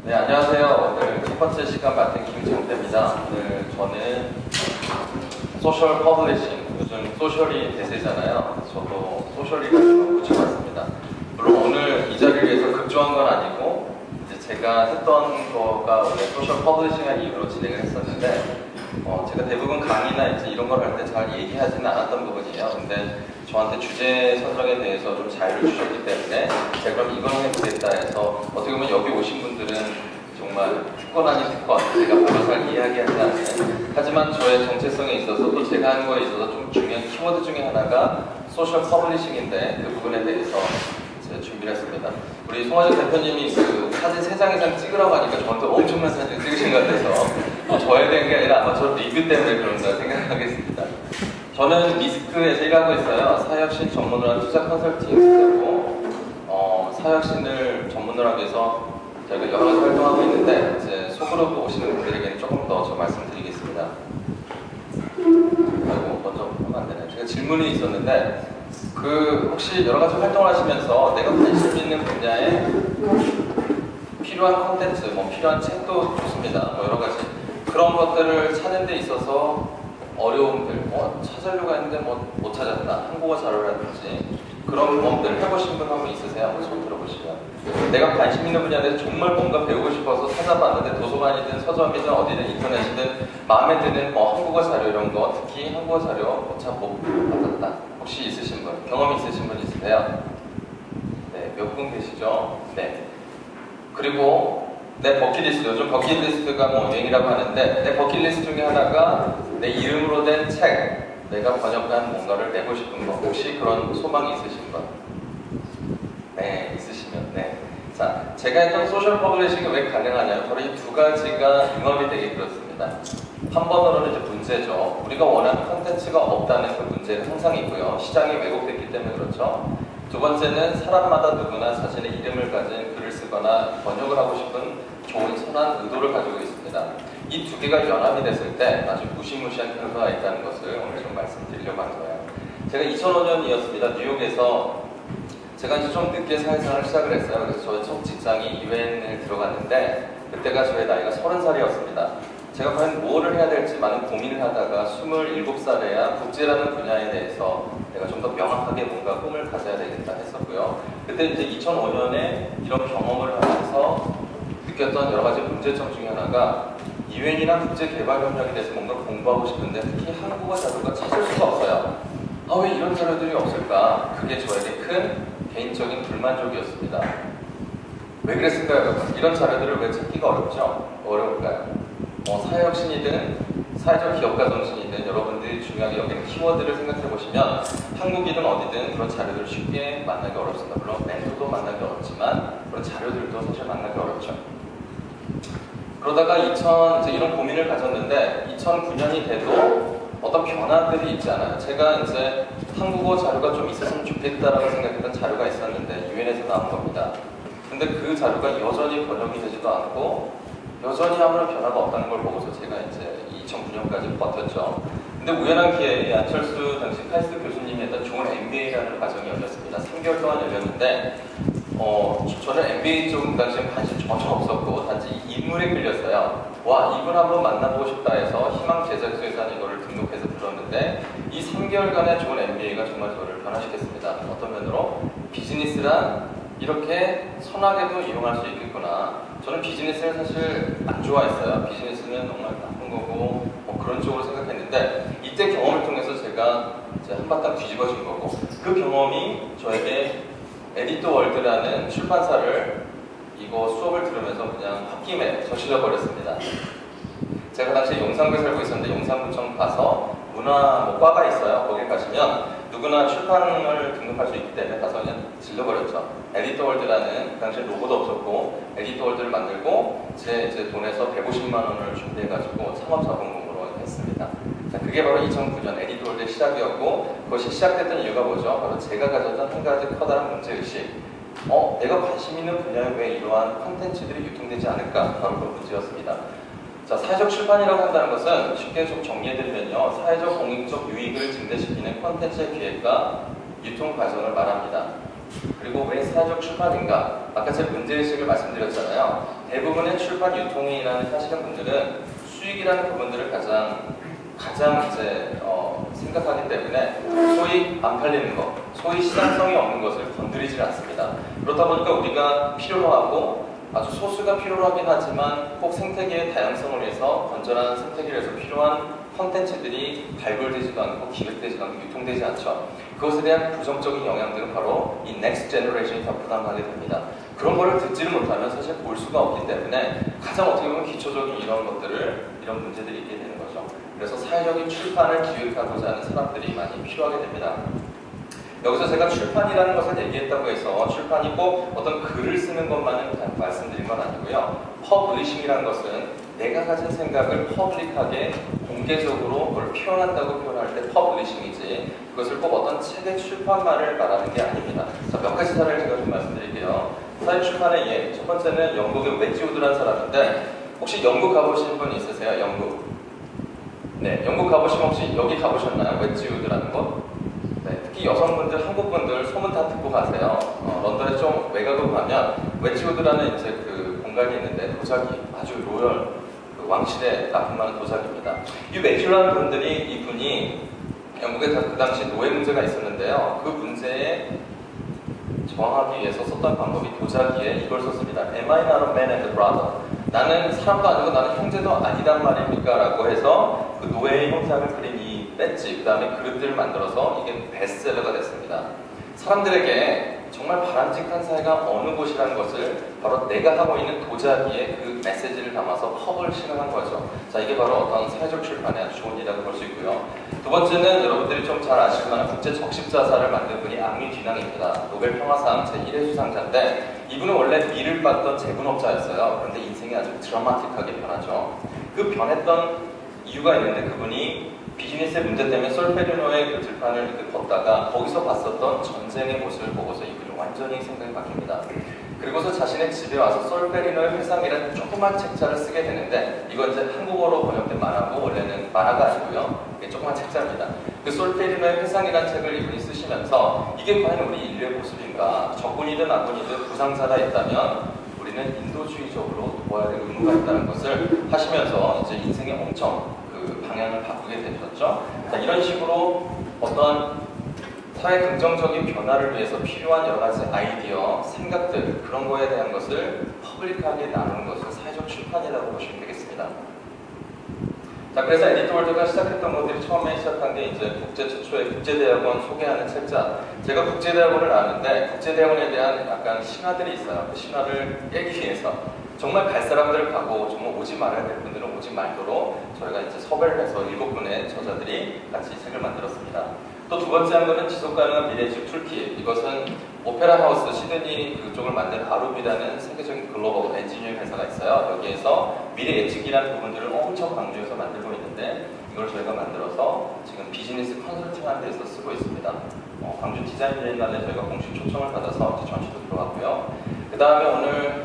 네, 안녕하세요. 오늘 첫 번째 시간 맡은 김정태입니다. 오늘 저는 소셜 퍼블리싱, 요즘 소셜이 대세잖아요. 저도 소셜이라는 걸 붙여봤습니다. 물론 오늘 이 자리를 위해서 급조한 건 아니고 이제 제가 했던 거가 원래 소셜 퍼블리싱한 이유로 진행을 했었는데 제가 대부분 강의나 이제 이런 걸 할 때 잘 얘기하지는 않았던 부분이에요. 근데 저한테 주제 선정에 대해서 좀 자유를 주셨기 때문에 제가 그럼 이걸 해보겠다 해서 어떻게 보면 여기 오신 분들은 정말 특권 아닌 특권, 제가 바로 잘 이해하기 하지 않는, 하지만 저의 정체성에 있어서 또 제가 하는 거에 있어서 좀 중요한 키워드 중에 하나가 소셜 퍼블리싱인데 그 부분에 대해서 제가 준비를 했습니다. 우리 송하정 대표님이 그 사진 3장 이상 찍으라고 하니까 저한테 엄청난 사진 찍으신 것 같아서 저에 대한 게 아니라 아마 저 리뷰 때문에 그런가 생각하겠습니다. 저는 미스크에서 일하고 있어요. 사회혁신 전문을 한 투자 컨설팅 스태프고 사회혁신을 전문으로 하기 위해서 저희가 여러 가지 활동하고 있는데 이제 소그룹 오시는 분들에게는 조금 더 저 말씀드리겠습니다. 아이고 먼저 하면 안 되네. 제가 질문이 있었는데 그 혹시 여러 가지 활동을 하시면서 내가 관심 있는 분야에 필요한 콘텐츠, 뭐 필요한 책도 좋습니다. 뭐 여러 가지 그런 것들을 찾는 데 있어서 어려움들, 찾으려고 했는데 못 찾았다. 한국어 자료라든지 그런 경험들 해보신 분 한 분 있으세요? 한번 손 들어보시면. 내가 관심 있는 분야에 대해서 정말 뭔가 배우고 싶어서 찾아봤는데 도서관이든 서점이든 어디든 인터넷이든 마음에 드는 한국어 자료 이런 거, 특히 한국어 자료 참 못 받았다. 혹시 있으신 분? 경험 있으신 분 있으세요? 네, 몇 분 계시죠? 네. 그리고 내 버킷리스트, 요즘 버킷리스트가 유행이라고 하는데 내 버킷리스트 중에 하나가 내 이름으로 된 책, 내가 번역한 뭔가를 내고 싶은 거, 혹시 그런 소망이 있으신 분? 네, 있으시면 네. 자, 제가 했던 소셜 퍼블리싱이 왜 가능하냐면 바로 이 두 가지가 융합이 되게 그렇습니다. 한 번으로는 이제 문제죠. 우리가 원하는 콘텐츠가 없다는 그 문제는 항상 있고요. 시장이 왜곡됐기 때문에 그렇죠. 두 번째는 사람마다 누구나 자신의 이름을 가진 글을 쓰거나 번역을 하고 싶은 좋은 선한 의도를 가지고 있습니다. 이 두 개가 연합이 됐을 때 아주 무시무시한 결과가 있다는 것을 오늘 좀 말씀드리려고 하는 거예요. 제가 2005년이었습니다. 뉴욕에서 제가 이제 좀 늦게 사회생활을 시작을 했어요. 그래서 저의 첫 직장이 유엔을 들어갔는데 그때가 저의 나이가 30살이었습니다. 제가 과연 무엇을 해야 될지 많은 고민을 하다가 27살에야 국제라는 분야에 대해서 내가 좀 더 명확하게 뭔가 꿈을 가져야 되겠다 했었고요. 그때 이제 2005년에 이런 경험을 하면서 느꼈던 여러 가지 문제점 중에 하나가 유엔이나 국제개발협력에 대해서 뭔가 공부하고 싶은데 특히 한국어 자료가 찾을 수가 없어요. 왜 이런 자료들이 없을까? 그게 저에게 큰 개인적인 불만족이었습니다. 왜 그랬을까요, 여러분? 이런 자료들을 왜 찾기가 어려울까요? 사회혁신이든 사회적 기업가 정신이든 여러분들이 중요하게 여기는 키워드를 생각해 보시면 한국이든 어디든 그런 자료들을 쉽게 만나기 어렵습니다. 물론 멘토도 만나기 어렵지만 그런 자료들도 사실 만나기 어렵죠. 그러다가 이제 이런 고민을 가졌는데 2009년이 돼도 어떤 변화들이 있지 않아요. 제가 이제 한국어 자료가 좀 있었으면 좋겠다라고 생각했던 자료가 있었는데 유엔에서 나온 겁니다. 근데 그 자료가 여전히 번역이 되지도 않고 여전히 아무런 변화가 없다는 걸 보고서 제가 이제 2009년까지 버텼죠. 근데 우연한 기회에 안철수 당시 카이스트 교수님이 했던 좋은 MBA라는 과정이 열렸습니다. 3개월 동안 열렸는데 저는 MBA 쪽 당시에 관심 전혀 없었고 단지 이 인물에 끌렸어요. 와, 이분 한번 만나보고 싶다 해서 희망 제작소에서 이거를 등록해서 들었는데 이 3개월간의 좋은 MBA가 정말 저를 변화시켰습니다. 어떤 면으로 비즈니스란 이렇게 선하게도 이용할 수 있겠구나. 저는 비즈니스를 사실 안 좋아했어요. 비즈니스는 정말 나쁜 거고 그런 쪽으로 생각했는데 이때 경험을 통해서 제가 이제 한바탕 뒤집어진 거고 그 경험이 저에게 에디터 월드라는 출판사를 이거 수업을 들으면서 그냥 홧김에 저질러 버렸습니다. 제가 당시에 용산구에 살고 있었는데 용산구청 가서 문화 과가 있어요. 거기 가시면 누구나 출판을 등록할 수 있기 때문에 가서 그냥 질러버렸죠. 에디터 월드라는 그 당시에 로고도 없었고 에디터 월드를 만들고 제 돈에서 150만 원을 준비해가지고 창업자본금으로 했습니다. 자, 그게 바로 2009년 에디터 월드의 시작이었고 그것이 시작됐던 이유가 뭐죠? 바로 제가 가졌던 한 가지 커다란 문제의식. 내가 관심 있는 분야에 왜 이러한 콘텐츠들이 유통되지 않을까? 바로 그 문제였습니다. 자, 사회적 출판이라고 한다는 것은 쉽게 좀 정리해드리면요. 사회적 공익적 유익을 증대시키는 콘텐츠의 기획과 유통 과정을 말합니다. 그리고 왜 사회적 출판인가? 아까 제 문제의식을 말씀드렸잖아요. 대부분의 출판 유통에 일하는 하시는 분들은 수익이라는 부분들을 가장 이제 생각하기 때문에 소위 안 팔리는 것, 소위 시장성이 없는 것을 건드리지 않습니다. 그렇다 보니까 우리가 필요로 하고 아주 소수가 필요로 하긴 하지만 꼭 생태계의 다양성을 위해서 건전한 생태계를 위해서 필요한 콘텐츠들이 발굴되지도 않고 기획되지도 않고 유통되지 않죠. 그것에 대한 부정적인 영향들은 바로 이 넥스트 제너레이션이 다 부담하게 됩니다. 그런 거를 듣지를 못하면 사실 볼 수가 없기 때문에 가장 어떻게 보면 기초적인 이런 문제들이 있게 되는 거죠. 그래서 사회적인 출판을 기획하고자 하는 사람들이 많이 필요하게 됩니다. 여기서 제가 출판이라는 것을 얘기했다고 해서 출판이 꼭 어떤 글을 쓰는 것만은 말씀드린 건 아니고요. 퍼블리싱이라는 것은 내가 가진 생각을 퍼블릭하게 공개적으로 그걸 표현한다고 표현할 때 퍼블리싱이지 그것을 꼭 어떤 책의 출판만을 말하는 게 아닙니다. 자, 몇 가지 사례를 제가 좀 말씀드릴게요. 사회 출판의 예, 첫 번째는 영국의 웨지우드라는 사람인데 혹시 영국 가보신 분 있으세요? 영국? 네, 영국 가보시면 혹시 여기 가보셨나요? 웨지우드라는 곳? 네, 특히 여성분들, 한국분들 소문 다 듣고 가세요. 런던에 좀 외곽으로 가면 웨지우드라는 이제 그 공간이 있는데 도자기 아주 로열 그 왕실에 납품하는 도자기입니다. 이 웨지우드라는 분들이 이분이 영국에 그 당시 노예 문제가 있었는데요. 그 문제에 저항하기 위해서 썼던 방법이 도자기에 이걸 썼습니다. Am I not a man and a brother? 나는 사람도 아니고 나는 형제도 아니단 말입니까? 라고 해서 그 노예의 형상을 그린 이 배지, 그 다음에 그릇들을 만들어서 이게 베스트셀러가 됐습니다. 사람들에게 정말 바람직한 사회가 어느 곳이라는 것을 바로 내가 하고 있는 도자기에 그 메시지를 담아서 퍼블리싱을 한 거죠. 자, 이게 바로 어떤 사회적 출판의 아주 좋은 일이라고 볼 수 있고요. 두 번째는 여러분들이 좀 잘 아실 만한 국제 적십자사를 만든 분이 앙리 듀낭입니다. 노벨 평화상 제1회 수상자인데 이분은 원래 미를 봤던 제분업자였어요. 그런데 인생이 아주 드라마틱하게 변하죠. 그 변했던 이유가 있는데 그분이 비즈니스의 문제 때문에 솔페리노의 그 들판을 이렇게 걷다가 거기서 봤었던 전쟁의 모습을 보고서 이분이 완전히 생각이 바뀝니다. 그리고서 자신의 집에 와서 솔페리노의 회상이라는 조그만 책자를 쓰게 되는데 이건 이제 한국어로 번역된 만화고 원래는 만화가 아니고요. 이게 조그만 책자입니다. 그 솔페리노의 회상이라는 책을 이분이 쓰시면서 이게 과연 우리 인류의 모습인가? 적군이든 악군이든 부상자가 있다면 우리는 인도주의적으로 도와야 될 의무가 있다는 것을 하시면서 이제 인생의 엄청 그 방향을 바꾸게 되셨죠. 자, 이런 식으로 어떤 사회 긍정적인 변화를 위해서 필요한 여러 가지 아이디어, 생각들 그런 거에 대한 것을 퍼블릭하게 나누는 것을 사회적 출판이라고 보시면 되겠습니다. 자, 그래서 에디터월드가 시작했던 것들이 처음에 시작한 게 이제 국제 최초의 국제대학원 소개하는 책자. 제가 국제대학원을 아는데 국제대학원에 대한 약간 신화들이 있어요. 그 신화를 깨기 위해서 정말 갈 사람들 가고 정말 오지 말아야 될 분들은 오지 말도록 저희가 이제 섭외를 해서 7분의 저자들이 같이 책을 만들었습니다. 또 두 번째 한 거는 지속가능한 미래예측 툴킷. 이것은 오페라 하우스 시드니 그쪽을 만든 아루비라는 세계적인 글로벌 엔지니어링 회사가 있어요. 여기에서 미래 예측이라는 부분들을 엄청 강조해서 만들고 있는데 이걸 저희가 만들어서 지금 비즈니스 컨설팅하는 데서 쓰고 있습니다. 광주 디자인 비엔날레 저희가 공식 초청을 받아서 이제 전시도 들어갔고요. 그 다음에 오늘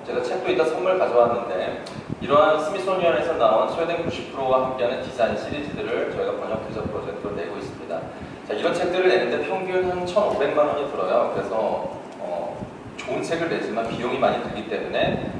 제가 책도 이따 선물 가져왔는데 이러한 스미소니언에서 나온 스웨덴 90%와 함께하는 디자인 시리즈들을 저희가 번역 기자 프로젝트로 내고 있습니다. 자, 이런 책들을 내는데 평균 한 1,500만 원이 들어요. 그래서 좋은 책을 내지만 비용이 많이 들기 때문에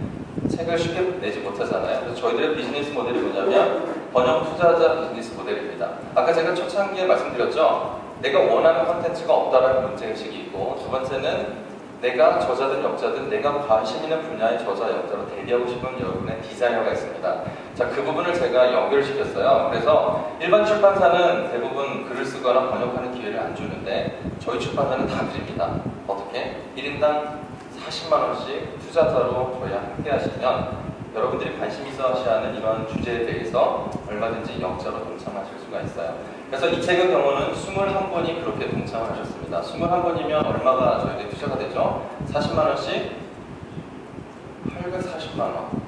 책을 쉽게 내지 못하잖아요. 그래서 저희들의 비즈니스 모델이 뭐냐면 번역 투자자 비즈니스 모델입니다. 아까 제가 초창기에 말씀드렸죠. 내가 원하는 콘텐츠가 없다라는 문제의식이 있고 두 번째는 내가 저자든 역자든 내가 관심 있는 분야의 저자, 역자로 데뷔하고 싶은 여러분의 디자이너가 있습니다. 자, 그 부분을 제가 연결시켰어요. 그래서 일반 출판사는 대부분 글을 쓰거나 번역하는 기회를 안 주는데 저희 출판사는 다 드립니다. 어떻게? 1인당 40만 원씩 투자자로 저희와 함께 하시면 여러분들이 관심 있어 하시는 이런 주제에 대해서 얼마든지 역자로 동참하실 수가 있어요. 그래서 이 책의 경우는 21분이 그렇게 동참을 하셨습니다. 21분이면 얼마가 저희에게 투자가 되죠? 40만 원씩 840만 원.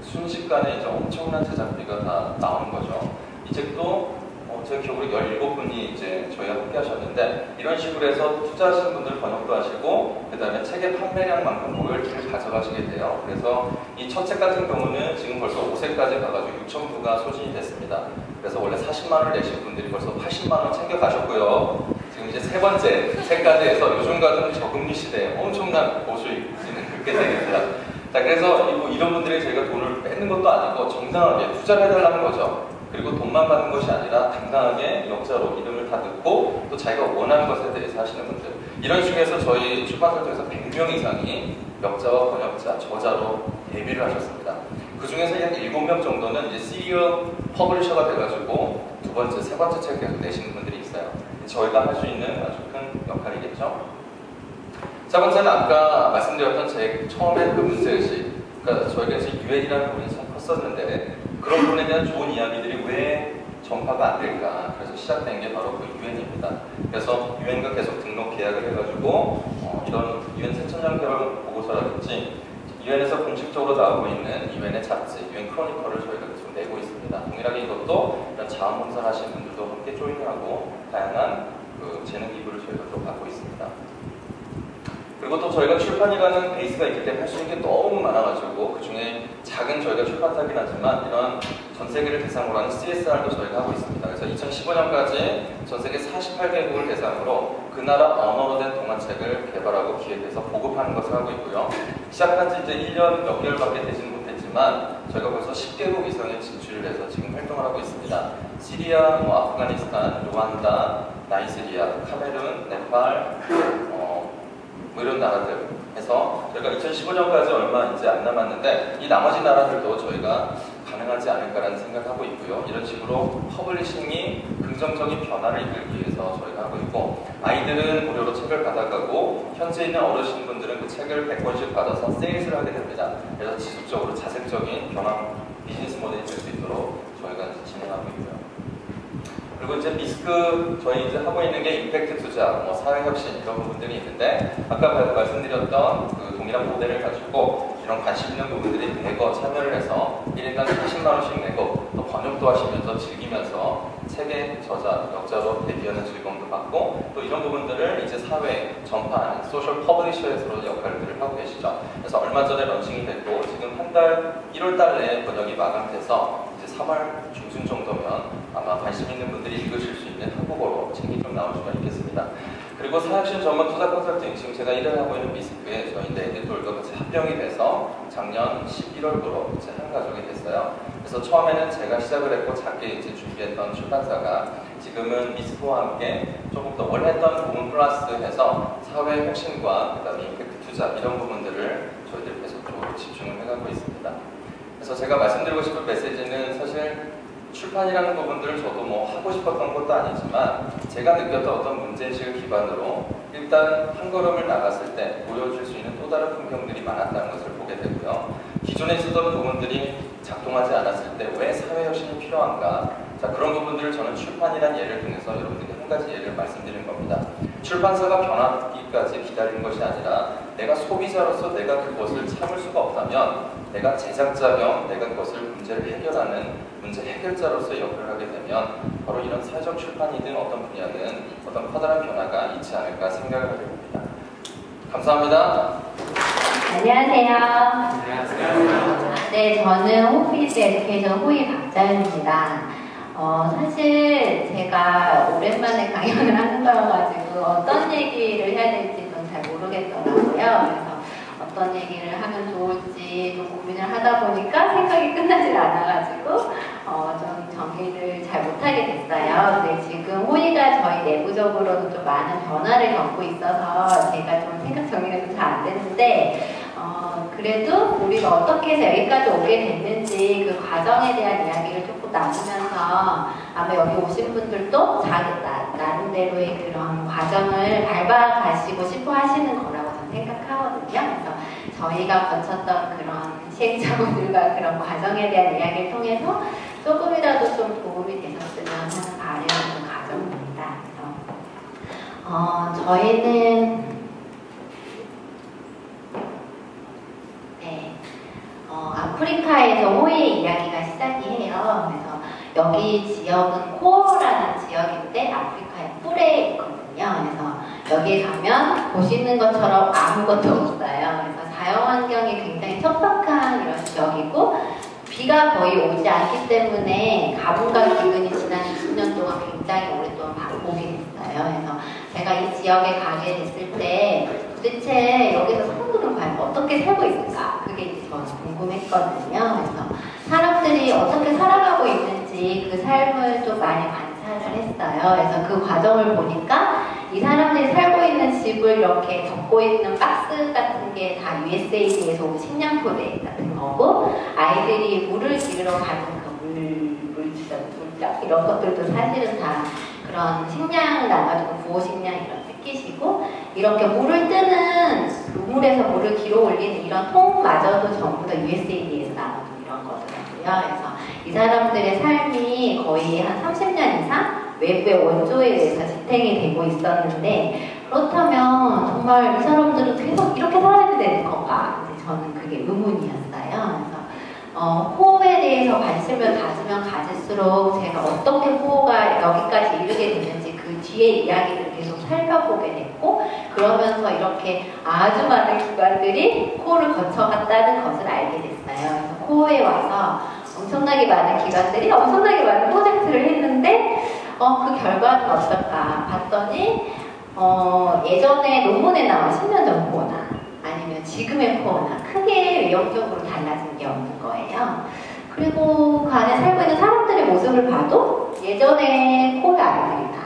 순식간에 이제 엄청난 제작비가 다 나오는 거죠. 이 책도 제 기억으로 17분이 이제 저희와 함께 하셨는데 이런 식으로 해서 투자하시는 분들 번역도 하시고 그 다음에 책의 판매량만큼 로열티를 가져가시게 돼요. 그래서 이 첫 책 같은 경우는 지금 벌써 5세까지 가가지고 6,000부가 소진이 됐습니다. 그래서 원래 40만 원을 내신 분들이 벌써 80만 원 챙겨가셨고요. 지금 이제 세 번째 책까지 해서 요즘 같은 저금리 시대에 엄청난 보수익을 그렇게 되겠습니다. 자, 그래서 이런 분들이 저희가 돈을 뺏는 것도 아니고 정당하게 투자를 해달라는 거죠. 그리고 돈만 받는 것이 아니라 당당하게 역자로 이름을 다 넣고 또 자기가 원하는 것에 대해서 하시는 분들, 이런 중에서 저희 출판사를 통해서 100명 이상이 역자와 번역자, 저자로 데뷔를 하셨습니다. 그 중에서 약 7명 정도는 이제 시리얼 퍼블리셔가 돼가지고 두 번째, 세 번째 책을 계속 내시는 분들이 있어요. 저희가 할 수 있는 아주 큰 역할이겠죠. 자, 번째는 아까 말씀드렸던 제 처음에 그 문제의식, 그러니까 저희가 이제 유엔이라는 부분이 참 컸었는데 그런 부분에 대한 좋은 이야기들이 왜 전파가 안 될까? 그래서 시작된 게 바로 그 유엔입니다. 그래서 유엔과 계속 등록 계약을 해가지고 이런 유엔 새천년 개발 보고서라든지 유엔에서 공식적으로 나오고 있는 유엔의 잡지, 유엔 크로니커를 저희가 계속 내고 있습니다. 동일하게 이것도 이런 자원봉사 하시는 분들도 함께 조인하고 다양한 그 재능 기부를 저희가 또 받고 있습니다. 그리고 또 저희가 출판이라는 베이스가 있기 때문에 할 수 있는 게 너무 많아가지고 그 중에 작은 저희가 출판사긴 하지만 이런 전 세계를 대상으로 하는 CSR도 저희가 하고 있습니다. 그래서 2015년까지 전 세계 48개국을 대상으로 그 나라 언어로 된 동화책을 개발하고 기획해서 보급하는 것을 하고 있고요. 시작한 지 이제 1년 몇 개월밖에 되지는 못했지만 저희가 벌써 10개국 이상에 진출을 해서 지금 활동을 하고 있습니다. 시리아, 아프가니스탄, 루안다, 나이지리아, 카메룬, 네팔, 뭐 이런 나라들 해서 저희가 2015년까지 얼마 이제 안 남았는데 이 나머지 나라들도 저희가 가능하지 않을까라는 생각하고 있고요. 이런 식으로 퍼블리싱이 긍정적인 변화를 이끌기 위해서 저희가 하고 있고, 아이들은 무료로 책을 받아가고 현재 있는 어르신분들은 그 책을 100권씩 받아서 세일을 하게 됩니다. 그래서 지속적으로 자생적인 변화 비즈니스 모델이 될 수 있도록 저희가 진행하고 있고요. 그리고 이제 미스크 저희 이제 하고 있는 게 임팩트 투자, 뭐 사회혁신 이런 부분들이 있는데 아까 말씀드렸던 그 동일한 모델을 가지고 이런 관심 있는 부분들이 대거 참여를 해서 1인당 30만 원씩 내고 또 번역도 하시면서 즐기면서 책의 저자, 역자로 데뷔하는 즐거움도 받고 또 이런 부분들을 이제 사회 전파하는 소셜 퍼블리셔에서로 역할들을 하고 계시죠. 그래서 얼마 전에 런칭이 됐고 지금 한 달 1월 달 내에 번역이 마감돼서 이제 3월 중순 정도면 아마 관심 있는 분들이 읽으실 수 있는 한국어로 책이 좀 나올 수가 있겠습니다. 그리고 사회혁신 전문 투자 컨설팅, 지금 제가 일을 하고 있는 미스크에 저희 네이트돌과 같이 합병이 돼서 작년 11월부로 이제 한 가족이 됐어요. 그래서 처음에는 제가 시작을 했고 작게 이제 준비했던 출판사가 지금은 미스크와 함께 조금 더 원래 했던 부분 플러스 해서 사회혁신과 그다음에 임팩트 투자 이런 부분들을 저희들 계속적으로 집중을 해가고 있습니다. 그래서 제가 말씀드리고 싶은 메시지는 사실 출판이라는 부분들을 저도 뭐 하고 싶었던 것도 아니지만 제가 느꼈던 어떤 문제의식을 기반으로 일단 한 걸음을 나갔을 때 보여줄 수 있는 또 다른 풍경들이 많았다는 것을 보게 되고요. 기존에 있었던 부분들이 작동하지 않았을 때 왜 사회혁신이 필요한가, 자 그런 부분들을 저는 출판이라는 예를 통해서 여러분들께 한 가지 예를 말씀드린 겁니다. 출판사가 변하기까지 기다리는 것이 아니라 내가 소비자로서 내가 그것을 참을 수가 없다면 내가 제작자 겸 내가 그것을 문제를 해결하는 문제 해결자로서의 역할을 하게 되면 바로 이런 사회적 출판이든 어떤 분야는 어떤 커다란 변화가 있지 않을까 생각을 하게 됩니다. 감사합니다. 안녕하세요. 네, 저는 홈피스 에듀케이션 호의 박자연입니다. 사실 제가 오랜만에 강연을 하는 거여가지고 어떤 얘기를 해야 될지 좀 잘 모르겠더라고요. 그래서 어떤 얘기를 하면 좋을지 좀 고민을 하다 보니까 생각이 끝나질 않아가지고 좀 정리를 잘 못하게 됐어요. 근데 지금 호의가 저희 내부적으로는 좀 많은 변화를 겪고 있어서 제가 좀 생각 정리가 좀 잘 안 되는데 그래도 우리가 어떻게 해서 여기까지 오게 됐는지 그 과정에 대한 이야기를 조금 나누면서 아마 여기 오신 분들도 나름대로의 그런 과정을 밟아가시고 싶어 하시는 거라고 저는 생각하거든요. 그래서 저희가 거쳤던 그런 시행착오들과 그런 과정에 대한 이야기를 통해서 조금이라도 좀 도움이 되셨으면 하는 바람의 과정입니다. 그래서 저희는 아프리카에서 호의 이야기가 시작이 해요. 그래서 여기 지역은 코어라는 지역인데 아프리카의 뿔에 있거든요. 그래서 여기 가면 보시는 것처럼 아무것도 없어요. 그래서 자연환경이 굉장히 척박한 이런 지역이고 비가 거의 오지 않기 때문에 가뭄과 기근이 지난 20년 동안 굉장히 오랫동안 반복이 됐어요. 그래서 제가 이 지역에 가게 됐을 때 도대체 여기서 사람들은 과연 어떻게 살고 있을까? 그게 이제 저는 궁금했거든요. 그래서 사람들이 어떻게 살아가고 있는지 그 삶을 좀 많이 관찰을 했어요. 그래서 그 과정을 보니까 이 사람들이 살고 있는 집을 이렇게 덮고 있는 박스 같은 게 다 USAID에서 온 식량포대 같은 거고, 아이들이 물을 기르러 가는 그 물장 이런 것들도 사실은 다 그런 식량을 나가지고 부호식량 이런 뜻깃이고, 이렇게 물을 뜨는 우물에서 물을 길어 올리는 이런 통마저도 전부 다 USAID에서 나오는 이런 거더라고요. 그래서 이 사람들의 삶이 거의 한 30년 이상 외부의 원조에 의해서 지탱이 되고 있었는데, 그렇다면 정말 이 사람들은 계속 이렇게 살아야 되는 건가? 저는 그게 의문이었어요. 그래서 코어에 대해서 관심을 가지면 가질수록 제가 어떻게 코어가 여기까지 이르게 됐는지 그 뒤에 이야기를 계속 살펴보게 됐고, 그러면서 이렇게 아주 많은 기관들이 코어를 거쳐갔다는 것을 알게 됐어요. 그래서 코어에 와서 엄청나게 많은 기관들이 엄청나게 많은 프로젝트를 했는데 그 결과는 어떨까 봤더니 예전에 논문에 나온 10년 전 코어나 아니면 지금의 코어나 크게 외형적으로 달라진 게 없는 거예요. 그리고 그 안에 살고 있는 사람들의 모습을 봐도 예전에 코어의 아이들이나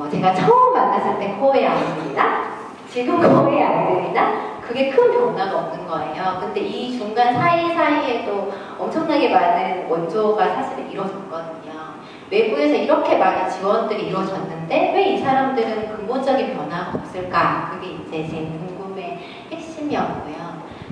제가 처음 만났을 때 코어의 아이들이나 지금 코어의 아이들이나 그게 큰 변화가 없는 거예요. 근데 이 중간 사이사이에도 엄청나게 많은 원조가 사실은 이루어졌거든요. 외부에서 이렇게 많은 지원들이 이루어졌는데 왜 이 사람들은 근본적인 변화가 없을까? 그게 이제 제 궁금의 핵심이었고요.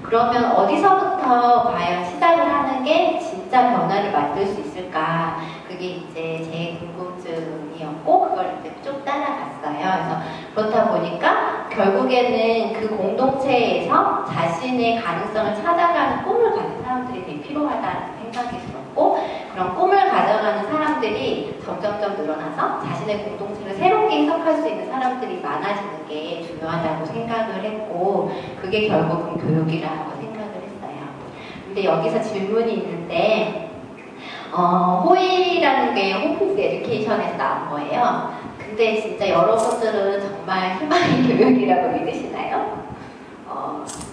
그러면 어디서부터 과연 시작을 하는 게 진짜 변화를 만들 수 있을까? 그게 이제 제 궁금증이었고 그걸 이제 쭉 따라갔어요. 그래서 그렇다 보니까 결국에는 그 공동체에서 자신의 가능성을 찾아가는 꿈을 가진 사람들이 되게 필요하다는 생각이 들었고, 그런 꿈을 가져가는 사람들이 점점점 늘어나서 자신의 공동체를 새롭게 해석할 수 있는 사람들이 많아지는 게 중요하다고 생각을 했고, 그게 결국은 교육이라고 생각을 했어요. 근데 여기서 질문이 있는데 호의라는 게 호피스 에듀케이션에서 나온 거예요. 근데 진짜 여러분들은 정말 희망의 교육이라고 믿으시나요?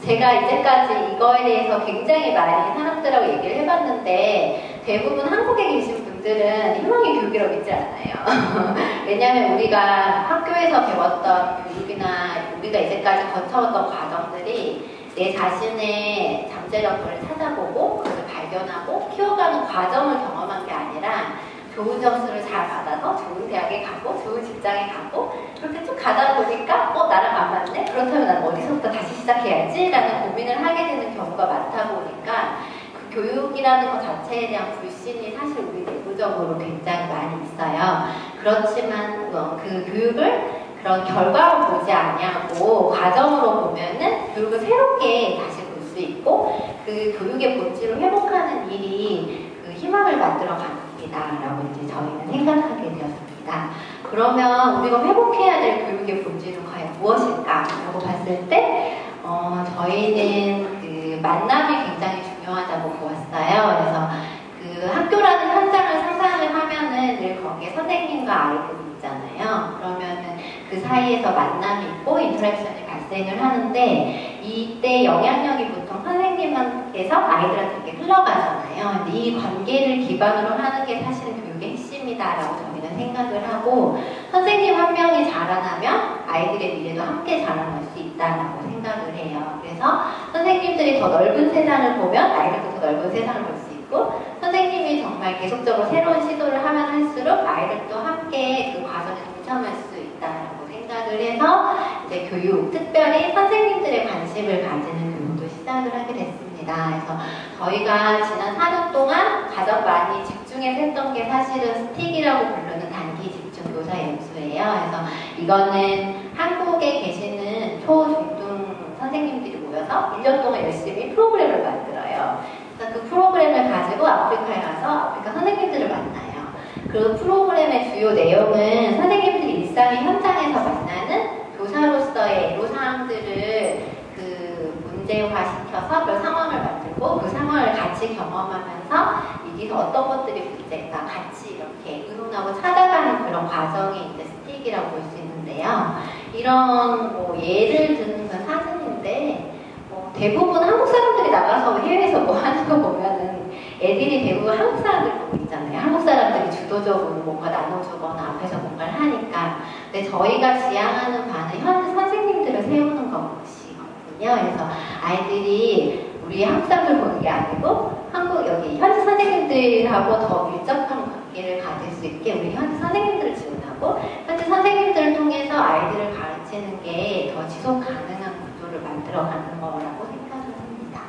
제가 이제까지 이거에 대해서 굉장히 많이 사람들하고 얘기를 해봤는데 대부분 한국에 계신 분들은 희망의 교육이라고 믿지 않아요. 왜냐하면 우리가 학교에서 배웠던 교육이나 우리가 이제까지 거쳐왔던 과정들이 내 자신의 잠재력을 찾아보고 그것을 발견하고 키워가는 과정을 경험한 게 아니라 좋은 점수를 잘 받아서 좋은 대학에 가고 좋은 직장에 가고 그렇게 쭉 가다 보니까 나랑 안 맞네? 그렇다면 난 어디서부터 다시 시작해야지? 라는 고민을 하게 되는 경우가 많다 보니까 그 교육이라는 것 자체에 대한 불신이 사실 우리 내부적으로 굉장히 많이 있어요. 그렇지만 그 교육을 그런 결과로 보지 않냐고 과정으로 보면은 교육을 새롭게 다시 볼 수 있고 그 교육의 본질을 회복하는 일이 그 희망을 만들어 가는 라고 이제 저희는 생각하게 되었습니다. 그러면 우리가 회복해야 될 교육의 본질은 과연 무엇일까? 라고 봤을 때 저희는 그 만남이 굉장히 중요하다고 보았어요. 그래서 그 학교라는 현장을 상상을 하면은 늘 거기에 선생님과 아이들이 있잖아요. 그러면은 그 사이에서 만남이 있고 인터랙션이 발생을 하는데 이때 영향력이 보통 선생님한테서 아이들한테 이렇게 흘러가잖아요. 근데 이 관계를 기반으로 하는 게 사실은 교육의 핵심이다라고 저희는 생각을 하고, 선생님 한 명이 자라나면 아이들의 미래도 함께 자라날 수 있다라고 생각을 해요. 그래서 선생님들이 더 넓은 세상을 보면 아이들도 더 넓은 세상을 볼 수 있고, 선생님이 정말 계속적으로 새로운 시도를 하면 할수록 아이들도 함께 그 과정에 동참할 수 있다라고 생각을 해서 이제 교육, 특별히 선생님들의 관심을 가지는 교육도 시작을 하게 됐습니다. 그래서 저희가 지난 4년 동안 가장 많이 집중해서 했던 게 사실은 스틱이라고 부르는 단기 집중 교사 연수예요. 그래서 이거는 한국에 계시는 초, 중등 선생님들이 모여서 1년 동안 열심히 프로그램을 만들어요. 그래서 그 프로그램을 가지고 아프리카에 가서 아프리카 선생님들을 만나요. 그 프로그램의 주요 내용은 선생님들이 일상의 현장에서 만나는 교사로서의 애로사항들을 그 문제화시켜서 그 상황을 만들고 그 상황을 같이 경험하면서 여기서 어떤 것들이 문제인가 같이 이렇게 의논하고 찾아가는 그런 과정이 이제 스틱이라고 볼 수 있는데, 있는데요. 이런 뭐 예를 드는 건 사진인데 대부분 한국 사람들이 나가서 해외에서 뭐 하는 거 보면은 애들이 대부분 한국 사람들 보고 있잖아요. 한국 사람들이 주도적으로 뭔가 나눠주거나 앞에서 뭔가를 하니까. 근데 저희가 지향하는 바는 현지 선생님들을 세우는 것이거든요. 그래서 아이들이 우리 한국 사람들 보는 게 아니고 여기 현지 선생님들하고 더 밀접한 관계를 가질 수 있게 우리 현지 선생님들을 지원하고 현지 선생님들을 통해서 아이들을 가르치는 게 더 지속 가능한 구조를 만들어가는 거라고 생각을 합니다.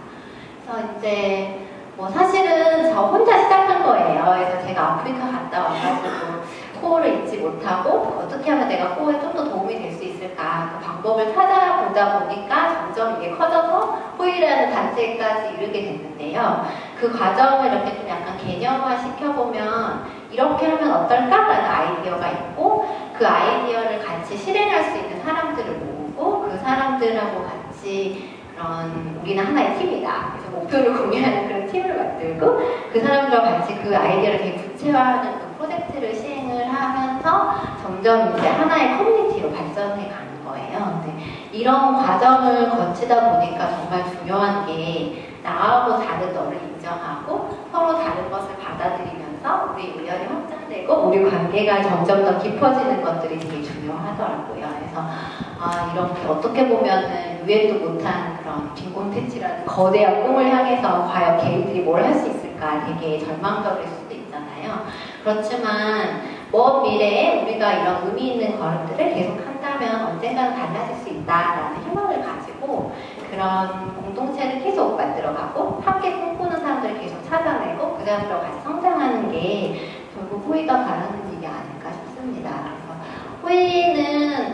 그래서 이제 뭐 사실은 저 혼자 시작한 거예요. 그래서 제가 아프리카 갔다 와가지고 코어를 잊지 못하고 어떻게 하면 내가 코어에 좀 더 도움이 될 수 있을까 그 방법을 찾아보다 보니까 점점 이게 커져서 호이라는 단체까지 이르게 됐는데요. 그 과정을 이렇게 좀 약간 개념화 시켜보면 이렇게 하면 어떨까라는 아이디어가 있고 그 아이디어를 같이 실행할 수 있는 사람들을 모으고 그 사람들하고 같이 그런 우리는 하나의 팀이다. 그래서 목표를 공유하는 그런 팀을 만들고 그 사람들과 같이 그 아이디어를 되게 구체화하는 그 프로젝트를 시행을 하면서 점점 이제 하나의 커뮤니티로 발전해 가는 거예요. 근데 이런 과정을 거치다 보니까 정말 중요한 게 나하고 다른 너를 인정하고 서로 다른 것을 받아들이면서 우리 의견이 확장되고 우리 관계가 점점 더 깊어지는 것들이 되게 중요하더라고요. 그래서 이렇게 어떻게 보면은 유엔도 못한 그런 빈곤퇴치라는 거대한 꿈을 향해서 과연 개인들이 뭘 할 수 있을까 되게 절망적일 수도 있잖아요. 그렇지만 먼 미래에 우리가 이런 의미 있는 걸음들을 계속 한다면 언젠가는 달라질 수 있다라는 희망을 가지고 그런 공동체를 계속 만들어가고 함께 꿈꾸는 사람들을 계속 찾아내고 그 사람들과 같이 성장하는 게 결국 호의가 바라는 일이 아닐까 싶습니다. 그래서 호의는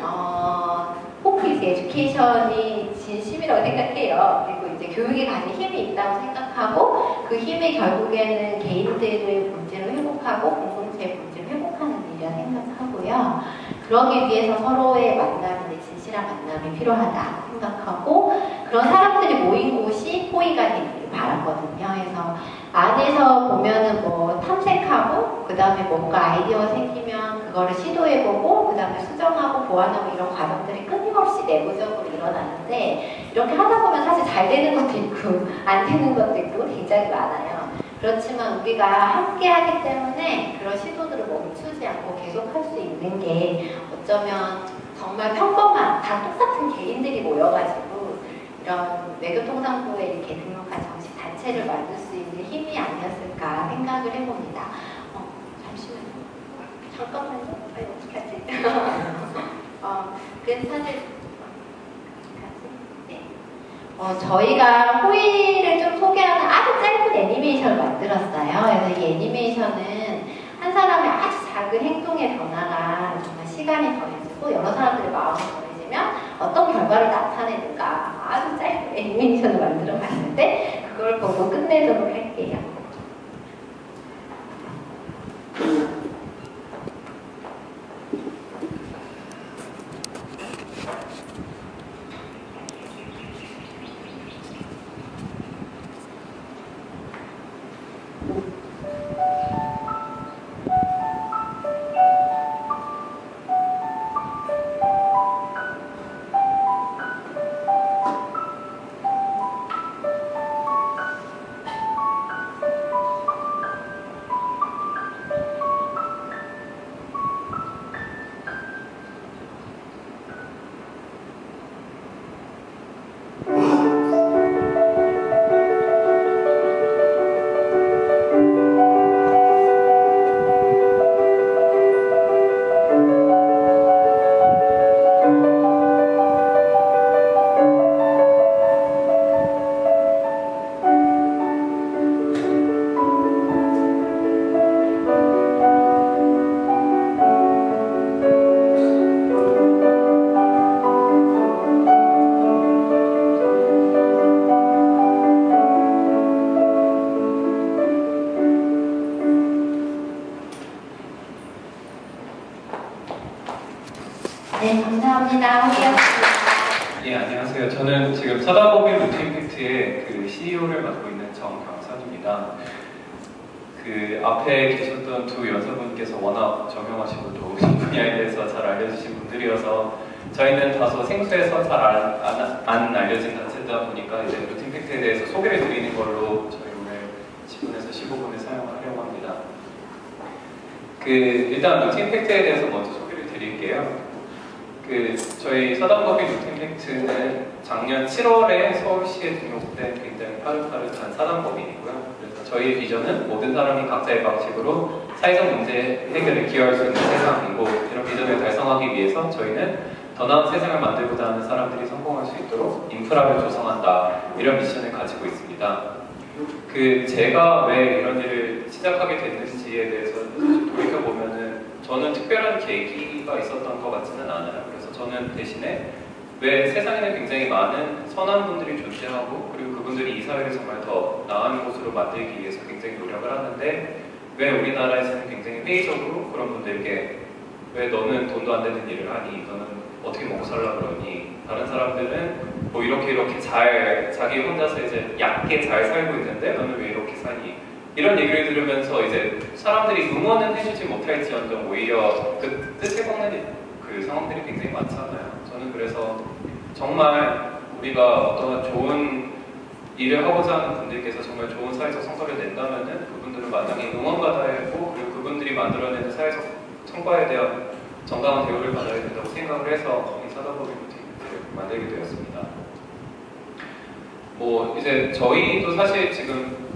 호프 이즈 에듀케이션이 진심이라고 생각해요. 그리고 이제 교육이 가진 힘이 있다고 생각하고 그 힘이 결국에는 개인들의 본질을 회복하고 공동체의 본질을 회복하는 일이라 생각하고요. 그러기 위해서 서로의 만남이 진실한 만남이 필요하다 생각하고 그런 사람들이 모인 곳이 호의가 되기를 바라거든요. 그래서 안에서 보면은 뭐 탐색하고 그 다음에 뭔가 아이디어가 생기면 그거를 시도해보고 그 다음에 수정하고 보완하고 이런 과정들이 끊임없이 내부적으로 일어나는데 이렇게 하다 보면 사실 잘 되는 것도 있고 안 되는 것도 있고 굉장히 많아요. 그렇지만 우리가 함께 하기 때문에 그런 시도들을 멈추지 않고 계속 할 수 있는 게 어쩌면 정말 평범한 다 똑같은 개인들이 모여가지고 이런 외교통상부에 이렇게 등록한 정식 단체를 만들 수 있는 힘이 아니었을까 생각을 해봅니다. 잠시만요. 어떻게 하지? 그래서 사실 저희가 호의를 좀 소개하는 아주 짧은 애니메이션을 만들었어요. 그래서 이 애니메이션은 한 사람의 아주 작은 행동의 변화가 정말 시간이 더해지고 여러 사람들의 마음이 더해지면 어떤 결과를 나타내는가 아주 짧은 애니메이션을 만들어 봤는데 그걸 보고 끝내도록 할게요. 네, 감사합니다. 호이였습니다. 예, 안녕하세요. 저는 지금 서다법인 루트 임팩트의 그 CEO를 맡고 있는 정경선입니다. 그 앞에 계셨던 두 연사분께서 워낙 저명하시고 또 이 분야에 대해서 잘 알려주신 분들이어서 저희는 다소 생소해서 잘 안 알려진 단체다 보니까 이제 루틴 팩트에 대해서 소개를 드리는 걸로 저희 오늘 10분에서 15분을 사용하려고 합니다. 일단 루틴 팩트에 대해서 먼저 소개를 드릴게요. 저희 서당법인 루틴 팩트는 작년 7월에 서울시에 등록된 굉장히 파릇파릇한 사단법인이고요. 그래서 저희 비전은 모든 사람이 각자의 방식으로 사회적 문제 해결에 기여할 수 있는 세상이고, 이런 비전을 달성하기 위해서 저희는 더 나은 세상을 만들고자 하는 사람들이 성공할 수 있도록 인프라를 조성한다, 이런 미션을 가지고 있습니다. 제가 왜 이런 일을 시작하게 됐는지에 대해서 돌이켜보면은 저는 특별한 계기가 있었던 것 같지는 않아요. 그래서 저는 대신에 왜 세상에는 굉장히 많은 선한 분들이 존재하고, 그리고 그분들이 이 사회를 정말 더 나은 곳으로 만들기 위해서 굉장히 노력을 하는데, 왜 우리나라에서는 굉장히 회의적으로 그런 분들에게 왜 너는 돈도 안 되는 일을 하니? 너는 어떻게 먹고 살라 그러니? 다른 사람들은 뭐 이렇게 잘 자기 혼자서 이제 얕게 잘 살고 있는데 너는 왜 이렇게 사니? 이런 얘기를 들으면서 이제 사람들이 응원은 해주지 못할지언정 오히려 그 뜻을 꺾는 그 상황들이 굉장히 많잖아요. 저는 그래서 정말 우리가 어떤 좋은 일을 하고자 하는 분들께서 정말 좋은 사회적 성과를 낸다면은 그분들은 마땅히 응원받아야 하고, 그리고 그분들이 만들어내는 사회적 성과에 대한 정당한 대우를 받아야 된다고 생각을 해서 이 사단법인 루틴을 만들게 되었습니다. 이제 저희도 사실 지금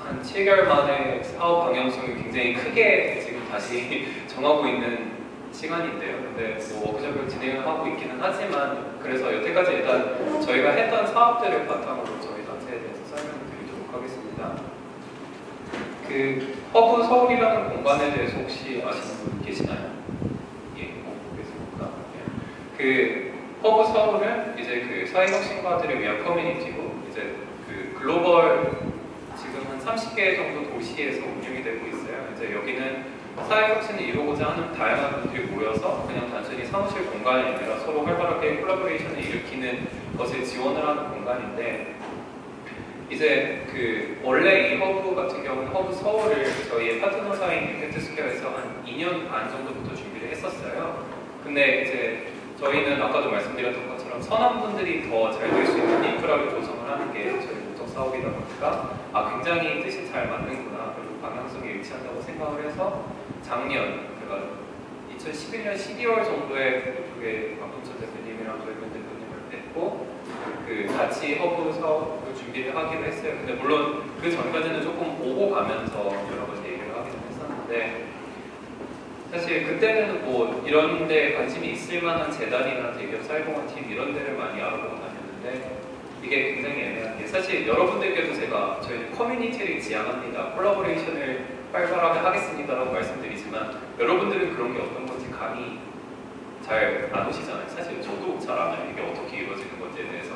한 7개월 만에 사업 방향성을 굉장히 크게 지금 다시 정하고 있는 시간인데요. 근데 워크숍을 진행을 하고 있기는 하지만, 그래서 여태까지 일단 저희가 했던 사업들을 바탕으로 저희 단체에 대해서 설명을 드리도록 하겠습니다. 허브 서울이라는 공간에 대해서 혹시 아시는 분 계시나요? 예, 보겠습니다. 허브 서울은 이제 사회혁신가들을 위한 커뮤니티고, 이제 글로벌 지금 한 30개 정도 도시에서 운영이 되고 있어요. 이제 여기는 사회혁신을 이루고자 하는 다양한 분들이 모여서 그냥 단순히 사무실 공간이 아니라 서로 활발하게 콜라보레이션을 일으키는 것을 지원을 하는 공간인데, 이제 원래 이 허브 같은 경우는 허브 서울을 저희의 파트너사인 임팩트스퀘어에서 한 2년 반 정도부터 준비를 했었어요. 근데 이제 저희는 아까도 말씀드렸던 것처럼 선한 분들이 더 잘 될 수 있는 인프라를 조성을 하는 게 저희 목적 사업이다 보니까 굉장히 뜻이 잘 맞는구나, 그리고 방향성이 일치한다고 생각을 해서 작년, 그러니까 2011년 12월 정도에 그게 박동철 대표님이랑 조혜민 대표님을 뵙고 같이 허브 사업을 준비를 하기로 했어요. 근데 물론 그 전까지는 조금 오고 가면서 여러 가지 얘기를 하기는 했었는데, 사실 그때는 이런 데 관심이 있을 만한 재단이나 대기업 사회공헌팀 이런 데를 많이 알아보고 다녔는데, 이게 굉장히 애매한 게, 사실 여러분들께도 제가 저희는 커뮤니티를 지향합니다, 콜라보레이션을 활발하게 하겠습니다라고 말씀드리지만, 여러분들은 그런 게 어떤 건지 감이 잘 안 오시잖아요. 사실 저도 잘 안 알아요, 이게 어떻게 이루어지는 건지에 대해서.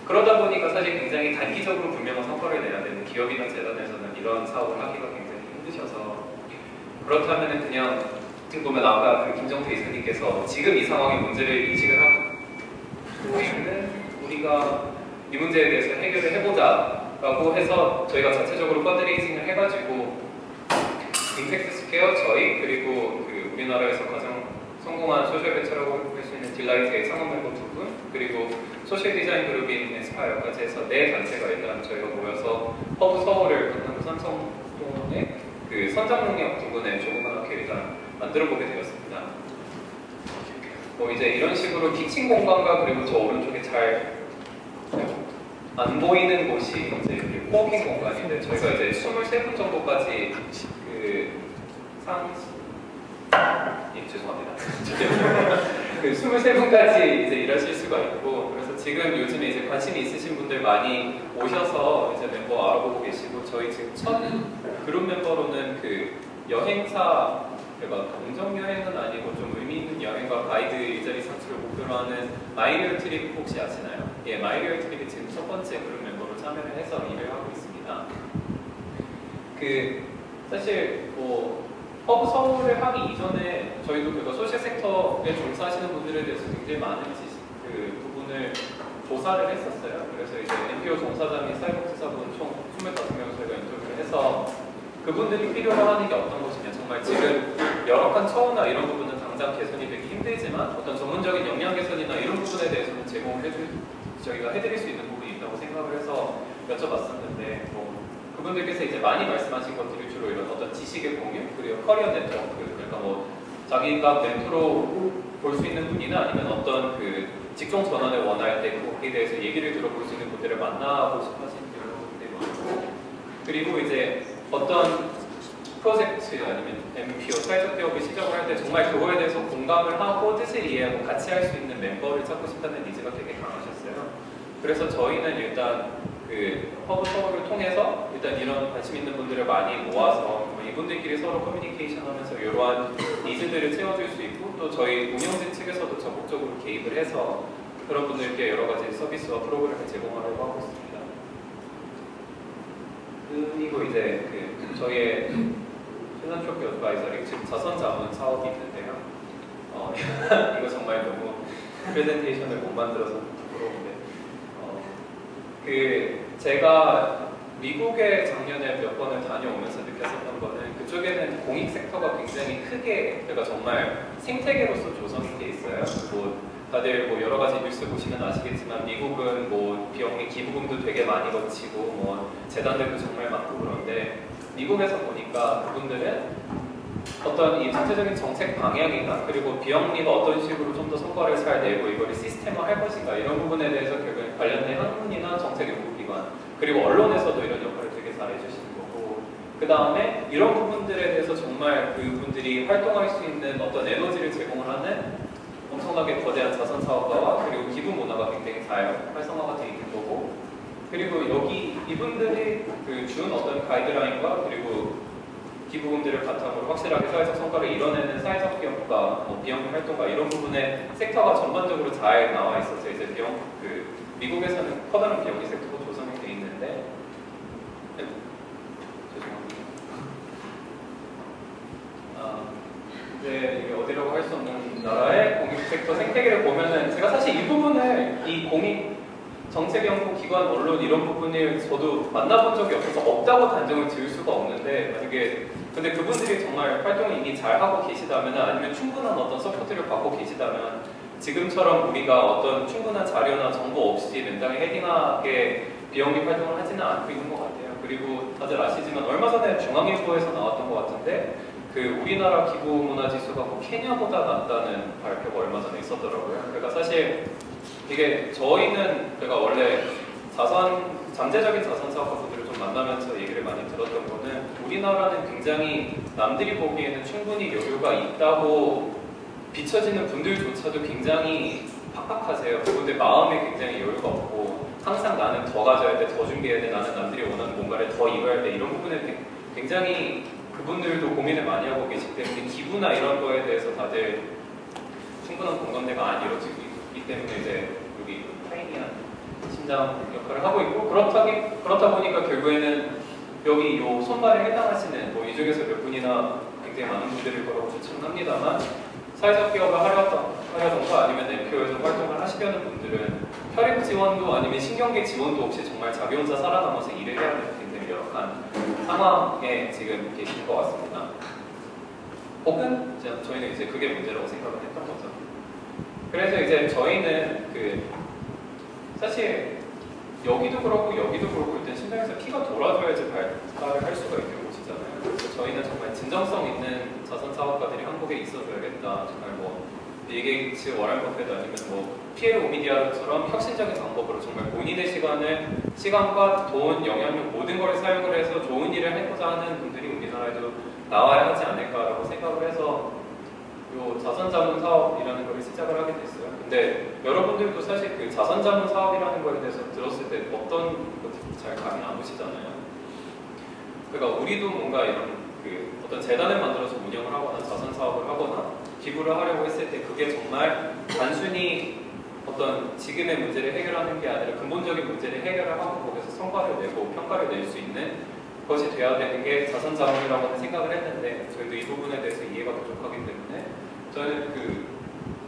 그러다 보니까 사실 굉장히 단기적으로 분명한 성과를 내야 되는 기업이나 재단에서는 이런 사업을 하기가 굉장히 힘드셔서, 그렇다면 그냥 지금 보면 아까 김정태 이사님께서 지금 이 상황의 문제를 인식을 하고 우리가 이 문제에 대해서 해결을 해보자 라고 해서 저희가 자체적으로 펀드레이징을 해가지고 임팩트스퀘어 저희, 그리고 우리나라에서 가장 성공한 소셜벤처라고 할 수 있는 딜라이트의 창업 멤버 2분, 그리고 소셜 디자인 그룹인 에스파이어까지 해서 4단체가 일단 저희가 모여서 허브 서울을 강남구 삼성동의 선장농협 부근에 조그맣게 일단 만들어보게 되었습니다. 이제 이런 식으로 키친 공간과, 그리고 저 오른쪽에 잘 안 보이는 곳이 이제 코워킹 공간인데, 저희가 이제 23분 정도까지 죄송합니다. 23분까지 이제 일하실 수가 있고, 그래서 지금 요즘에 이제 관심이 있으신 분들 많이 오셔서 이제 멤버 알아보고 계시고, 저희 지금 첫 그룹 멤버로는 여행사, 그러니까 동정 여행은 아니고 좀 의미 있는 여행과 가이드 일자리 창출을 목표로 하는 마이리얼 트립 혹시 아시나요? 예, 마이리얼 트립이 지금 첫 번째 그룹 멤버로 참여를 해서 일을 하고 있습니다. 사실 허브 서울을 하기 이전에 저희도 소셜 섹터에 종사하시는 분들에 대해서 굉장히 많은 부분을 조사를 했었어요. 그래서 이제 NPO 종사자 및 사회복지사분 총 25명 저희가 인터뷰를 해서 그분들이 필요로 하는 게 어떤 것이냐. 정말 지금 열악한 처우나 이런 부분은 당장 개선이 되기 힘들지만 어떤 전문적인 역량 개선이나 이런 부분에 대해서는 저희가 해드릴 수 있는 부분이 있다고 생각을 해서 여쭤봤었는데 그분들께서 이제 많이 말씀하신 것들이 주로 이런 어떤 지식의 공유 그리고 커리어 네트워크 그러니까 뭐 자기가 멘토로 볼 수 있는 분이나 아니면 어떤 그 직종 전환을 원할 때 거기에 대해서 얘기를 들어볼 수 있는 분들을 만나고 싶어 하시는 분들이 많고 그리고 이제 어떤 프로젝트 아니면 MPO 사회적 기업을 시작을 할 때 정말 그거에 대해서 공감을 하고 뜻을 이해하고 같이 할 수 있는 멤버를 찾고 싶다는 니즈가 되게 강하셨어요. 그래서 저희는 일단 그 허브 서울을 통해서 일단 이런 관심 있는 분들을 많이 모아서 이분들끼리 서로 커뮤니케이션 하면서 이러한 니즈들을 채워줄 수 있고 또 저희 운영진 측에서도 적극적으로 개입을 해서 그런 분들께 여러 가지 서비스와 프로그램을 제공하려고 하고 있습니다. 그리고 이제 그 저희의 필란트로피 어드바이저리 즉 자선 자문 사업이 있는데요. 이거 정말 너무 프레젠테이션을 못 만들어서 부끄러운데 제가 미국에 작년에 몇 번을 다녀오면서 느꼈었던 거는 그쪽에는 공익 섹터가 굉장히 크게 그러니까 정말 생태계로서 조성이 돼 있어요. 뭐 다들 뭐 여러 가지 뉴스 보시면 아시겠지만 미국은 뭐 비영리 기부금도 되게 많이 거치고 뭐 재단들도 정말 많고 그런데 미국에서 보니까 그분들은 어떤 이 전체적인 정책 방향이나 그리고 비영리가 어떤 식으로 좀 더 성과를 잘 내고 이걸 시스템화할 것인가 이런 부분에 대해서 결국 관련된 학문이나 정책 연구기관 그리고 언론에서도 이런 역할을 되게 잘 해주시는 거고 그 다음에 이런 부분들에 대해서 정말 그분들이 활동할 수 있는 어떤 에너지를 제공을 하는 엄청나게 거대한 자선 사업가와 그리고 기부 문화가 굉장히 잘 활성화가 되어 있는 거고 그리고 여기 이분들이 준 어떤 가이드라인과 그리고 기부금들을 바탕으로 확실하게 사회적 성과를 이뤄내는 사회적 기업과 비영리 활동가 이런 부분에 섹터가 전반적으로 잘 나와 있어서 이제 미국에서는 커다란 비영리 섹터가 조성이 되어 있는데 죄송합니다. 이제 이게 어디라고 할 수 없는 나라의 공익 섹터 생태계를 보면은 제가 사실 이 부분을 이 공익 정책연구기관, 언론 이런 부분을 저도 만나본 적이 없어서 없다고 단정을 지을 수가 없는데 만약에 근데 그분들이 정말 활동을 이미 잘하고 계시다면 아니면 충분한 어떤 서포트를 받고 계시다면 지금처럼 우리가 어떤 충분한 자료나 정보 없이 맨땅에 헤딩하게 비영리 활동을 하지는 않고 있는 것 같아요. 그리고 다들 아시지만 얼마 전에 중앙일보에서 나왔던 것 같은데 우리나라 기부 문화 지수가 케냐보다 낮다는 발표가 얼마 전에 있었더라고요. 그러니까 사실 이게 저희는 제가 원래 잠재적인 자선 사업가분들을 좀 만나면서 얘기를 많이 들었던 거는 우리나라는 굉장히 남들이 보기에는 충분히 여유가 있다고 비춰지는 분들조차도 굉장히 팍팍하세요. 그분들 마음에 굉장히 여유가 없고 항상 나는 더 가져야 돼, 더 준비해야 돼, 나는 남들이 원하는 뭔가를 더 이뤄야 돼 이런 부분에 굉장히 그분들도 고민을 많이 하고 계시기 때문에 기부나 이런 거에 대해서 다들 충분한 공감대가 안 이루어지고 있기 때문에 이제 여기 타이니한 심장 역할을 하고 있고 그렇다 보니까 결국에는 여기 요 손발에 해당하시는 이 중에서 몇 분이나 굉장히 많은 분들일 거라고 추측합니다만 사회적 기업을 하려던가 아니면 MPO에서 활동을 하시려는 분들은 혈액 지원도 아니면 신경계 지원도 없이 정말 자기 혼자 살아남아서 일을 해야 되는 굉장히 열악한 상황에 지금 계신 것 같습니다. 혹은 저희는 이제 그게 문제라고 생각을 했던 거죠. 그래서 이제 저희는 사실 여기도 그렇고 여기도 그렇고 일단 심장에서 피가 돌아줘야지 발달을 할 수가 있는 곳이잖아요. 그래서 저희는 정말 진정성 있는 자선 사업가들이 한국에 있어줘야겠다. 정말 빌 게이츠, 워런 버핏 아니면 피에르 오미디아처럼 혁신적인 방법으로 정말 본인의 시간과 돈, 영향력 모든 걸 사용을 해서 좋은 일을 해보자 하는 분들이 우리나라에도 나와야 하지 않을까라고 생각을 해서 요 자선자문 사업이라는 걸 시작을 하게 됐어요. 근데 여러분들도 사실 자선자문 사업이라는 거에 대해서 들었을 때 어떤 것들이 잘 감이 안 오시잖아요. 그러니까 우리도 뭔가 이런 어떤 재단을 만들어서 운영을 하거나 자선 사업을 하거나 기부를 하려고 했을 때 그게 정말 단순히 어떤 지금의 문제를 해결하는 게 아니라 근본적인 문제를 해결을 하고 거기서 성과를 내고 평가를 낼 수 있는 것이 돼야 되는 게 자선자문이라고 생각을 했는데 저희도 이 부분에 대해서 이해가 부족하기 때문에 저희는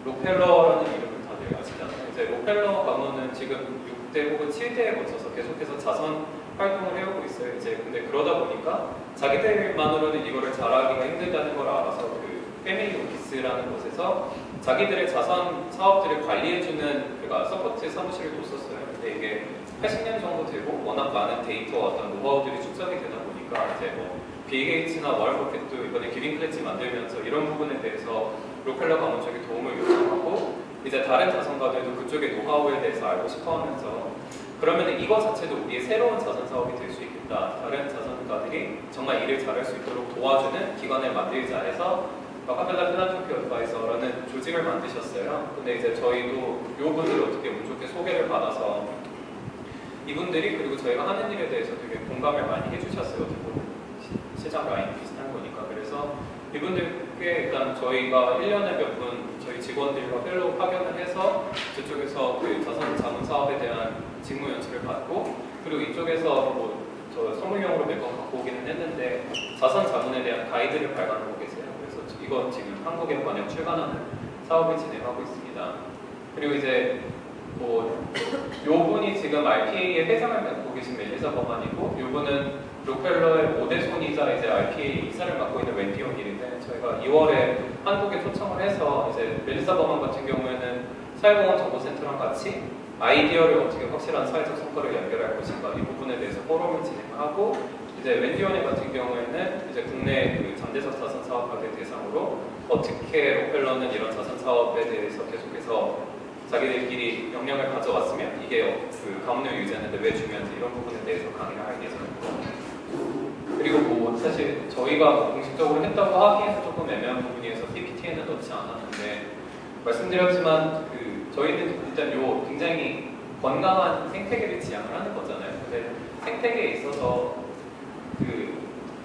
로펠러라는 이름을 다들 아시잖아요. 이제 로펠러 가문은 지금 6대 혹은 7대에 거쳐서 계속해서 자선 활동을 해오고 있어요. 이제 근데 그러다 보니까 자기들만으로는 이거를 잘하기가 힘들다는 걸 알아서 그 패밀리 오피스라는 곳에서 자기들의 자선 사업들을 관리해주는 그러니까 서포트 사무실을 뒀었어요. 근데 이게 80년 정도 되고 워낙 많은 데이터와 어떤 노하우들이 축적이 되다 보니까 이제 뭐 빌 게이츠나 워런 버핏도 이번에 기빙 클래지 만들면서 이런 부분에 대해서 록펠러 가문 쪽에 도움을 요청하고 이제 다른 자선가들도 그쪽의 노하우에 대해서 알고 싶어하면서 그러면 이거 자체도 우리의 새로운 자선 사업이 될 수 있겠다. 다른 자선가들이 정말 일을 잘할 수 있도록 도와주는 기관을 만들자 해서 마카펠라 필란트로피 어드바이저라는 조직을 만드셨어요. 근데 이제 저희도 이 분들을 어떻게 운 좋게 소개를 받아서 이분들이 그리고 저희가 하는 일에 대해서 되게 공감을 많이 해주셨어요. 어떻게 보면 시장 라인 비슷한 거니까. 그래서 이분들께 일단 저희가 1년에 몇 분 저희 직원들과 펠로우 파견을 해서 저쪽에서 그 자선 자문 사업에 대한 직무 연수를 받고 그리고 이쪽에서 뭐 저 선물용으로 몇 번 갖고 오기는 했는데 자선 자문에 대한 가이드를 발간하고 계세요. 그래서 이건 지금 한국에 번역 출간하는 사업을 진행하고 있습니다. 그리고 이제 뭐 요분이 지금 RPA의 회장을 맡고 계신 멜리사 버만이고 요분은 록펠러의 5대 손이자 이제 RPA 이사를 맡고 있는 웬디 온일인데 저희가 2월에 한국에 초청을 해서 이제 멜리사 버만 같은 경우에는 사회공헌 정보센터랑 같이 아이디어를 어떻게 확실한 사회적 성과를 연결할 것인가 이 부분에 대해서 포럼을 진행하고 이제 웬디 온일 같은 경우에는 이제 국내 그 잠재적 자선 사업가들 대상으로 어떻게 록펠러는 이런 자선 사업에 대해서 계속해서 자기들끼리 역량을 가져왔으면 이게 그 가문을 유지하는데 왜 중요한지 이런 부분에 대해서 강의를 할 예정입니다. 그리고 뭐 사실 저희가 공식적으로 했다고 하기에는 조금 애매한 부분이어서 PPT에는 넣지 않았는데 말씀드렸지만 그 저희는 일단 요 굉장히 건강한 생태계를 지향을 하는 거잖아요. 근데 생태계에 있어서 그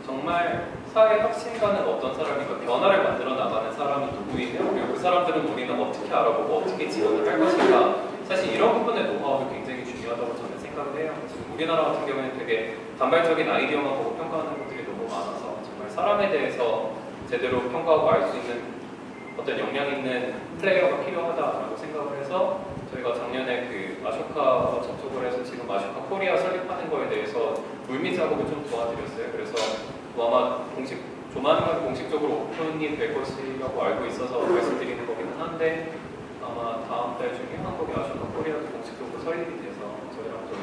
정말 사회 혁신가는 어떤 사람인가 변화를 만들어 나가는 사람은 누구이며 그리고 그 사람들은 우리는 어떻게 알아보고 어떻게 지원을 할 것인가 사실 이런 부분의 노하우도 굉장히 중요하다고 저는 생각을 해요. 지금 우리나라 같은 경우에는 되게 단발적인 아이디어만 보고 평가하는 것들이 너무 많아서 정말 사람에 대해서 제대로 평가하고 알 수 있는 어떤 역량 있는 플레이어가 필요하다라고 생각을 해서 저희가 작년에 그 아쇼카와 접촉을 해서 지금 아쇼카 코리아 설립하는 거에 대해서 물밑 작업을 좀 도와드렸어요. 그래서 아마 조만간 공식적으로 오픈이 될 것이라고 알고 있어서 말씀드리는 거기는 한데 아마 다음 달 중에 한국의 아쇼카 코리아도 공식적으로 설립이 돼서 저희랑 또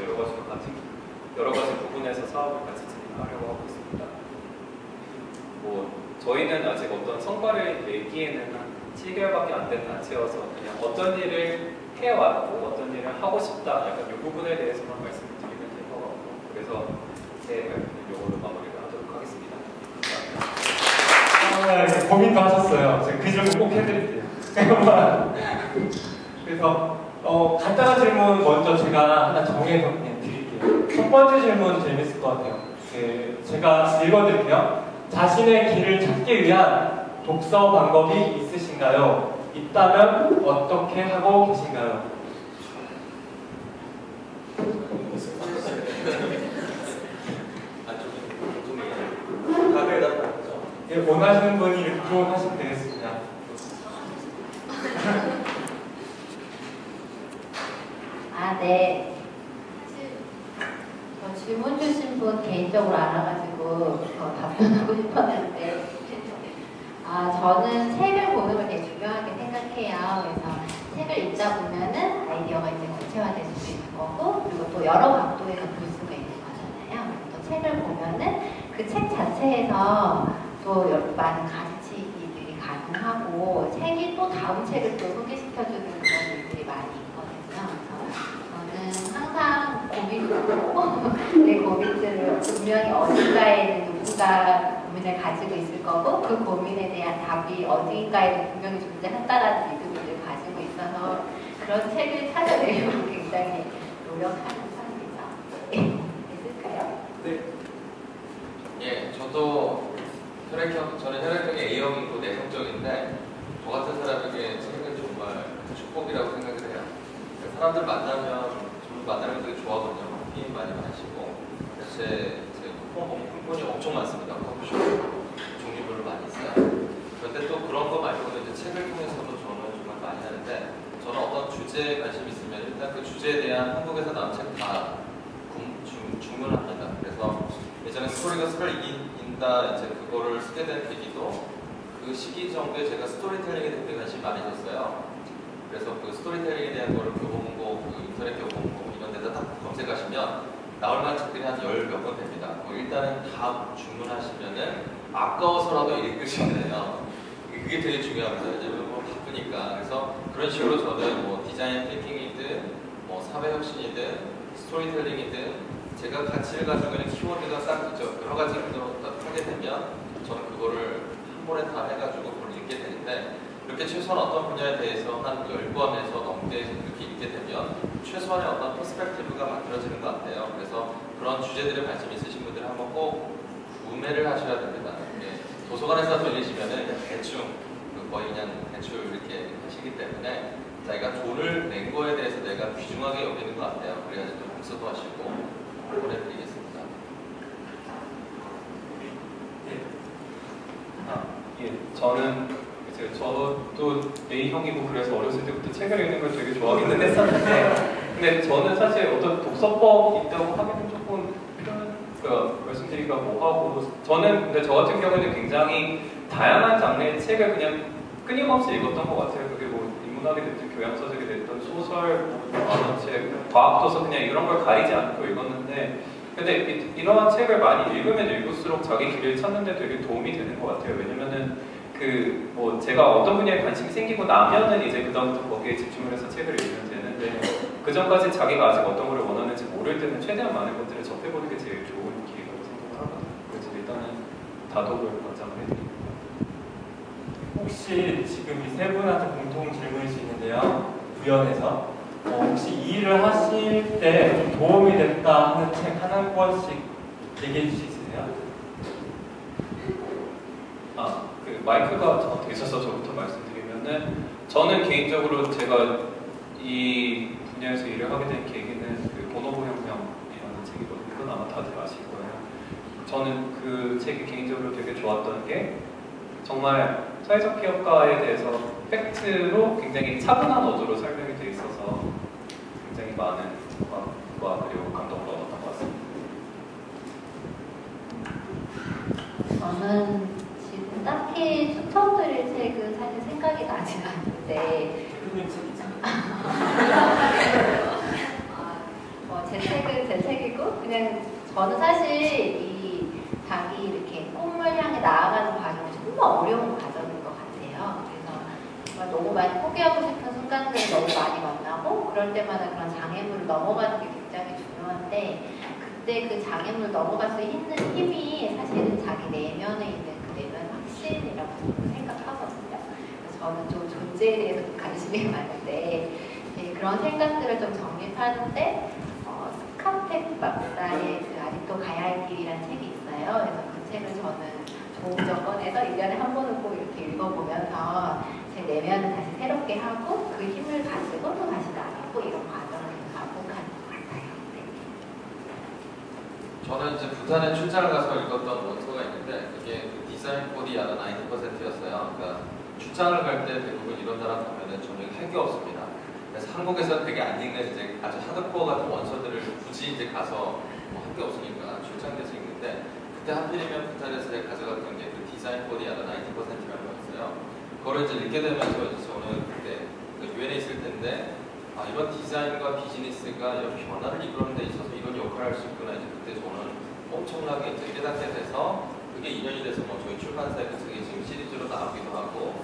여러 가지 부분에서 사업을 같이 진행하려고 하고 있습니다. 뭐 저희는 아직 어떤 성과를 내기에는 한 7개월밖에 안 된 단체여서 그냥 어떤 일을 해왔고 어떤 일을 하고 싶다 약간 이 부분에 대해서만 말씀을 드리면 될 것 같고 그래서 제 발표는 이걸로 마무리를 하도록 하겠습니다. 감사합니다. 고민도 하셨어요. 제가 그 질문 꼭 해드릴게요. 그래서 간단한 질문 먼저 제가 하나 정해서 드릴게요. 첫 번째 질문 재밌을 것 같아요. 제가 읽어드릴게요. 자신의 길을 찾기 위한 독서 방법이 있으신가요? 있다면 어떻게 하고 계신가요? 예, 원하시는 분이 이렇게 하시면 되겠습니다. 아, 네. 질문 주신 분 개인적으로 알아가지고 답변하고 싶었는데 저는 책을 보는 걸 되게 중요하게 생각해요. 그래서 책을 읽다 보면은 아이디어가 이제 구체화될 수도 있는 거고 그리고 또 여러 각도에서 볼 수가 있는 거잖아요. 또 책을 보면은 그 책 자체에서 또 많은 가르치기들이 가능하고 책이 또 다음 책을 또 소개시켜주는 그런 일들이 많이 있거든요. 그래서 저는 항상 고민하고 내 고민들을 분명히 어딘가에 누군가 고민을 가지고 있을 거고 그 고민에 대한 답이 어딘가에 분명히 존재한다라는 믿음을 가지고 있어서 그런 책을 찾아내려고 굉장히 노력하는 편이죠. 있을까요? 네. 예, 저는 혈액형이 A형이고 내성적인데 저 같은 사람에게 책은 정말 축복이라고 생각을 해요. 사람들 만나면 되게 좋아하거든요. 커피 많이 마시고 제 쿠폰이 엄청 많습니다. 커피숍 종류별로 많이 있어요. 그런데 또 그런 거 말고도 이제 책을 통해서도 저는 정말 많이 하는데 저는 어떤 주제에 관심이 있으면 일단 그 주제에 대한 한국에서 나온 책 다 중문합니다. 그래서 예전에 스쿨 스토리가 스토리를 이긴다 이제 그거를 쓰게 된 계기도 그 시기 정도에 제가 스토리텔링에 되게 관심이 많이 졌어요. 그래서 그 스토리텔링에 대한 거를 교보문고, 그 인터넷 교보문고 이런 데다 딱 검색하시면 나올 만한 책들이 한 10몇 권 됩니다. 뭐 일단은 다 주문하시면은 아까워서라도 읽으시면 돼요. 그게 되게 중요합니다. 왜냐면 뭐 바쁘니까. 그래서 그런 식으로 저는 뭐 디자인 थि킹이든 뭐 사회혁신이든 스토리텔링이든 제가 가치를 가지고 있는 키워드가 딱 있죠. 여러 가지 하게 되면 저는 그거를 한 번에 다 해가지고 그걸 읽게 되는데, 이렇게 최소한 어떤 분야에 대해서 한 10권에서 넘게 이렇게 읽게 되면 최소한의 어떤 퍼스펙티브가 만들어지는 것 같아요. 그래서 그런 주제들에 관심 있으신 분들은 한번 꼭 구매를 하셔야 됩니다. 예, 도서관에서 돌리시면은 그냥 대충 거의 그냥 대출 이렇게 하시기 때문에 자기가 돈을 낸 거에 대해서 내가 귀중하게 여기는 것 같아요. 그래야지 좀 복습도 하시고 보내드리겠습니다. 예, 저도 A형이고 그래서 어렸을 때부터 책을 읽는 걸 되게 좋아하기는 했었는데, 근데 저는 사실 어떤 독서법 있다고 하기는 조금 그러니까 말씀드리기가 뭐하고, 저는 근데 저 같은 경우에는 굉장히 다양한 장르의 책을 그냥 끊임없이 읽었던 것 같아요. 그게 뭐 인문학이 됐든 교양서적이 됐든 소설, 만화책, 과학도서 그냥 이런 걸 가리지 않고 읽었는데, 근데 이러한 책을 많이 읽으면 읽을수록 자기 길을 찾는 데 되게 도움이 되는 것 같아요. 왜냐면은 뭐 제가 어떤 분야에 관심이 생기고 나면은 이제 그다음부터 거기에 집중을 해서 책을 읽으면 되는데, 그 전까지 자기가 아직 어떤 걸 원하는지 모를 때는 최대한 많은 것들을 접해보는 게 제일 좋은 길이라고 생각을 하거든요. 그래서 일단은 다독을 권장을 해드립니다. 혹시 지금 이 세 분한테 공통 질문일 수 있는데요. 구현해서 혹시 이 일을 하실 때 좀 도움이 됐다 하는 책 한 권씩 얘기해 주실 수 있으세요? 그 마이크가 저한테 있어서 저부터 말씀드리면은, 저는 개인적으로 제가 이 분야에서 일을 하게 된 계기는 그 보노보 혁명이라는 책이거든요. 이건 아마 다들 아실 거예요. 저는 그 책이 개인적으로 되게 좋았던 게, 정말 사회적 피업가에 대해서 팩트로 굉장히 차분한 어조로 설명이 돼 있어서 굉장히 많은 과학과 그리고 감동을 얻었던 것 같습니다. 저는 지금 딱히 추천드릴 책은 사실 생각이 나진 않는데, 제 책은 제 책이고, 그냥 저는 사실 이 자기 이렇게 꿈을 향해 나아가는 과정이 정말 어려운 과정인 것 같아요. 그래서 정말 너무 많이 포기하고 싶은 순간들을 너무 많이 만나고, 그럴 때마다 그런 장애물을 넘어가는 게 굉장히 중요한데, 그때 그 장애물을 넘어갈 수 있는 힘이 사실은 자기 내면에 있는 그 내면 확신이라고 생각하거든요. 그래서 저는 좀 존재에 대해서 좀 관심이 많은데, 그런 생각들을 좀 정립하는데 스카텍 박사의 그 아직도 가야 할 길이라는 책이 있어요. 그래서 그 책을 저는 좋은 꺼내서 1년에 한 번은 꼭 이렇게 읽어보면서 제 내면을 다시 새롭게 하고 그 힘을 가지고 또 다시 나가고 이런 과정을 반복하는 것 같아요. 네. 저는 이제 부산에 출장을 가서 읽었던 원서가 있는데, 그게 그 디자인 코디 하는 90%였어요. 그러니까 출장을 갈 때 대부분 이런 나라 가면은 저는 할 게 없습니다. 그래서 한국에서는 되게 안 읽는 이제 아주 하드코어 같은 원서들을 굳이 이제 가서 뭐 할 게 없으니까 출장돼서 읽는데, 그때 하필이면 부산에서 제가 가져갔던 게 그 디자인 코디 하는 90%라는 거였어요. 그거를 이제 읽게 되면서 저는 그때 유엔에 있을 텐데, 이런 디자인과 비즈니스가 이런 변화를 이끌어내는 데 있어서 이런 역할을 할 수 있구나. 이제 그때 저는 엄청나게 이제 깨닫게 돼서, 그게 인연이 돼서 뭐 저희 출판사에서 그게 지금 시리즈로 나오기도 하고,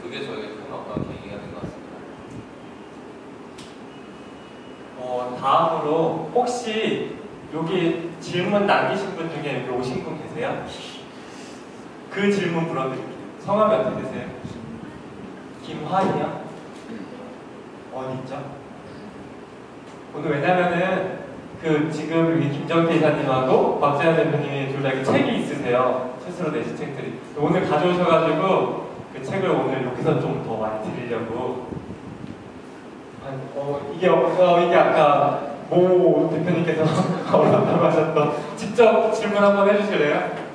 그게 저에게 큰 어떤 계기가 된 것 같습니다. 다음으로 혹시 여기 질문 남기신 분 중에 여기 오신 분 계세요? 그 질문 물어드릴게요. 성함이 어떻게 되세요? 김화이요? 어디 있죠? 오늘 왜냐면은 그 지금 여기 김정태 이사님하고 박재현 대표님이 둘 다 책이 있으세요. 스스로 내신 책들이. 오늘 가져오셔가지고 그 책을 오늘 여기서 좀 더 많이 드리려고. 이게 아까 모 대표님께서 어렵다고 하셨던, 직접 질문 한번 해주실래요?